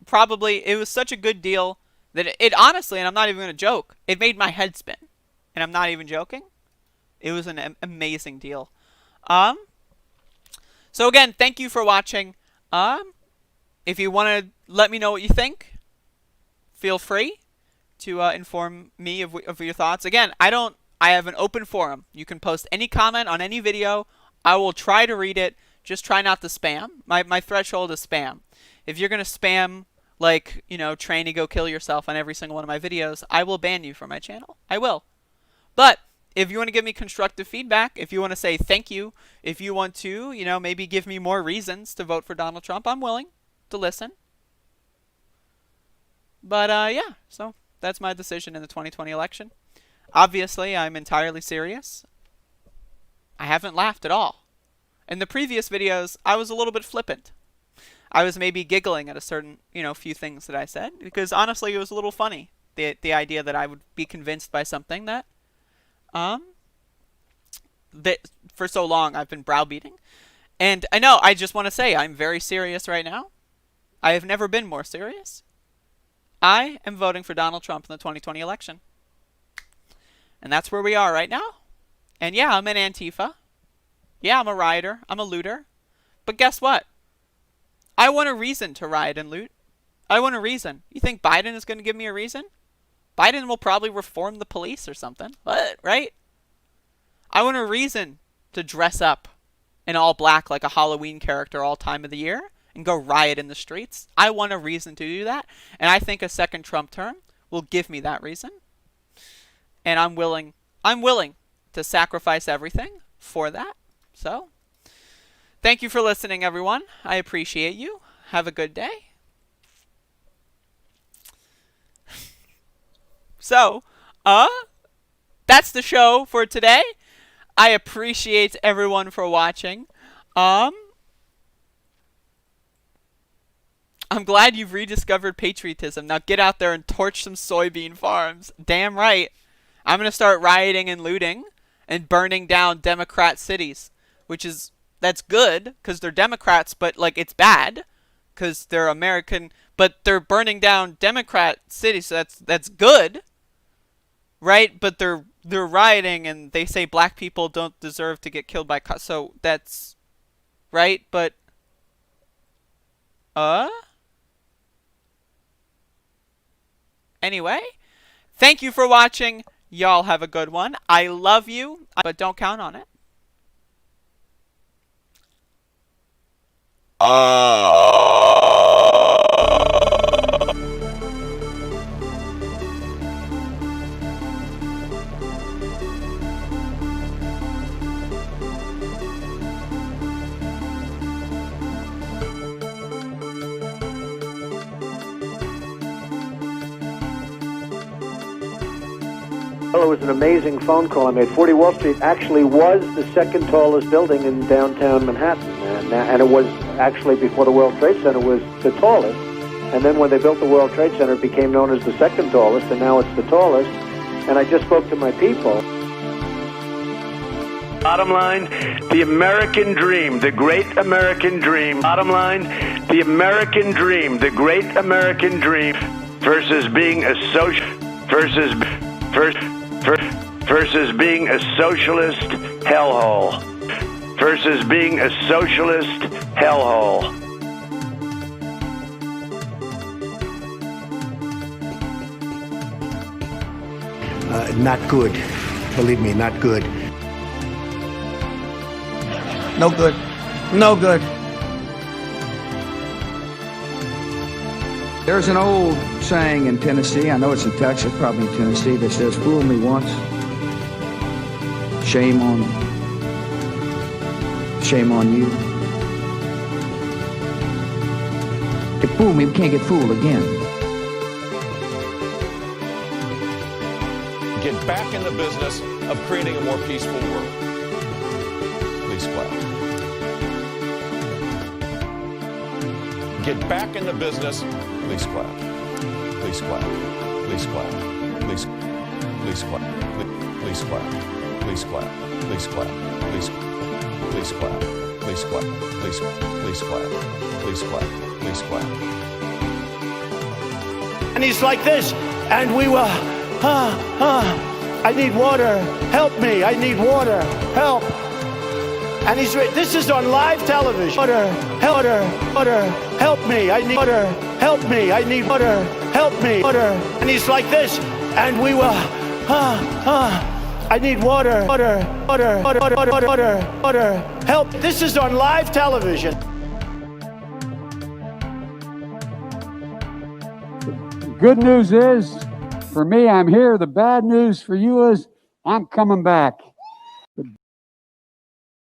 Probably, it was such a good deal that it honestly, and I'm not even going to joke, it made my head spin. And I'm not even joking. It was an amazing deal. So again, thank you for watching. If you want to let me know what you think, feel free to inform me of your thoughts. Again, I have an open forum. You can post any comment on any video. I will try to read it. Just try not to spam. My threshold is spam. If you're going to spam, like, you know, trying to go kill yourself on every single one of my videos, I will ban you from my channel. I will. But if you want to give me constructive feedback, if you want to say thank you, if you want to, you know, maybe give me more reasons to vote for Donald Trump, I'm willing to listen. But, yeah, so that's my decision in the 2020 election. Obviously, I'm entirely serious. I haven't laughed at all. In the previous videos, I was a little bit flippant. I was maybe giggling at a certain, you know, few things that I said, because honestly, it was a little funny. The idea that I would be convinced by something that for so long I've been browbeating. And I know, I just want to say, I'm very serious right now. I have never been more serious. I am voting for Donald Trump in the 2020 election. And that's where we are right now. And yeah, I'm an Antifa. Yeah, I'm a rioter. I'm a looter. But guess what? I want a reason to riot and loot. I want a reason. You think Biden is going to give me a reason? Biden will probably reform the police or something. What? Right? I want a reason to dress up in all black like a Halloween character all time of the year and go riot in the streets. I want a reason to do that. And I think a second Trump term will give me that reason. And I'm willing to sacrifice everything for that. So, thank you for listening, everyone. I appreciate you. Have a good day. So, that's the show for today. I appreciate everyone for watching. I'm glad you've rediscovered patriotism. Now get out there and torch some soybean farms. Damn right. I'm going to start rioting and looting and burning down Democrat cities, that's good because they're Democrats, but like it's bad because they're American, but they're burning down Democrat cities, so that's good, right? But they're rioting and they say black people don't deserve to get killed by cops, so that's right. But anyway, thank you for watching. Y'all have a good one. I love you, but don't count on it. Well, it was an amazing phone call I made. 40 Wall Street actually was the second tallest building in downtown Manhattan. And it was actually, before the World Trade Center, was the tallest. And then when they built the World Trade Center, it became known as the second tallest, and now it's the tallest. And I just spoke to my people. Bottom line, the American dream, the great American dream. Bottom line, the American dream, the great American dream versus being a versus being a socialist hellhole. Versus being a socialist hellhole. Not good. Believe me, not good. No good. No good. There's an old saying in Tennessee, I know it's in Texas, probably in Tennessee, that says, fool me once, shame on you. If fool me, we can't get fooled again. Get back in the business of creating a more peaceful world. Please clap. Get back in the business. Please clap. Please clap. Please clap. Please clap. Please clap. Please clap. Please clap. Please clap. Please clap. Please clap. Please clap. Please clap. And he's like this, and we were, I need water, help me, I need water, help. And this is on live television. Water, help me, I need water, help me, I need water, help me, water. And he's like this, and we were, I need water, water, help. This is on live television. Good news is, for me, I'm here. The bad news for you is, I'm coming back.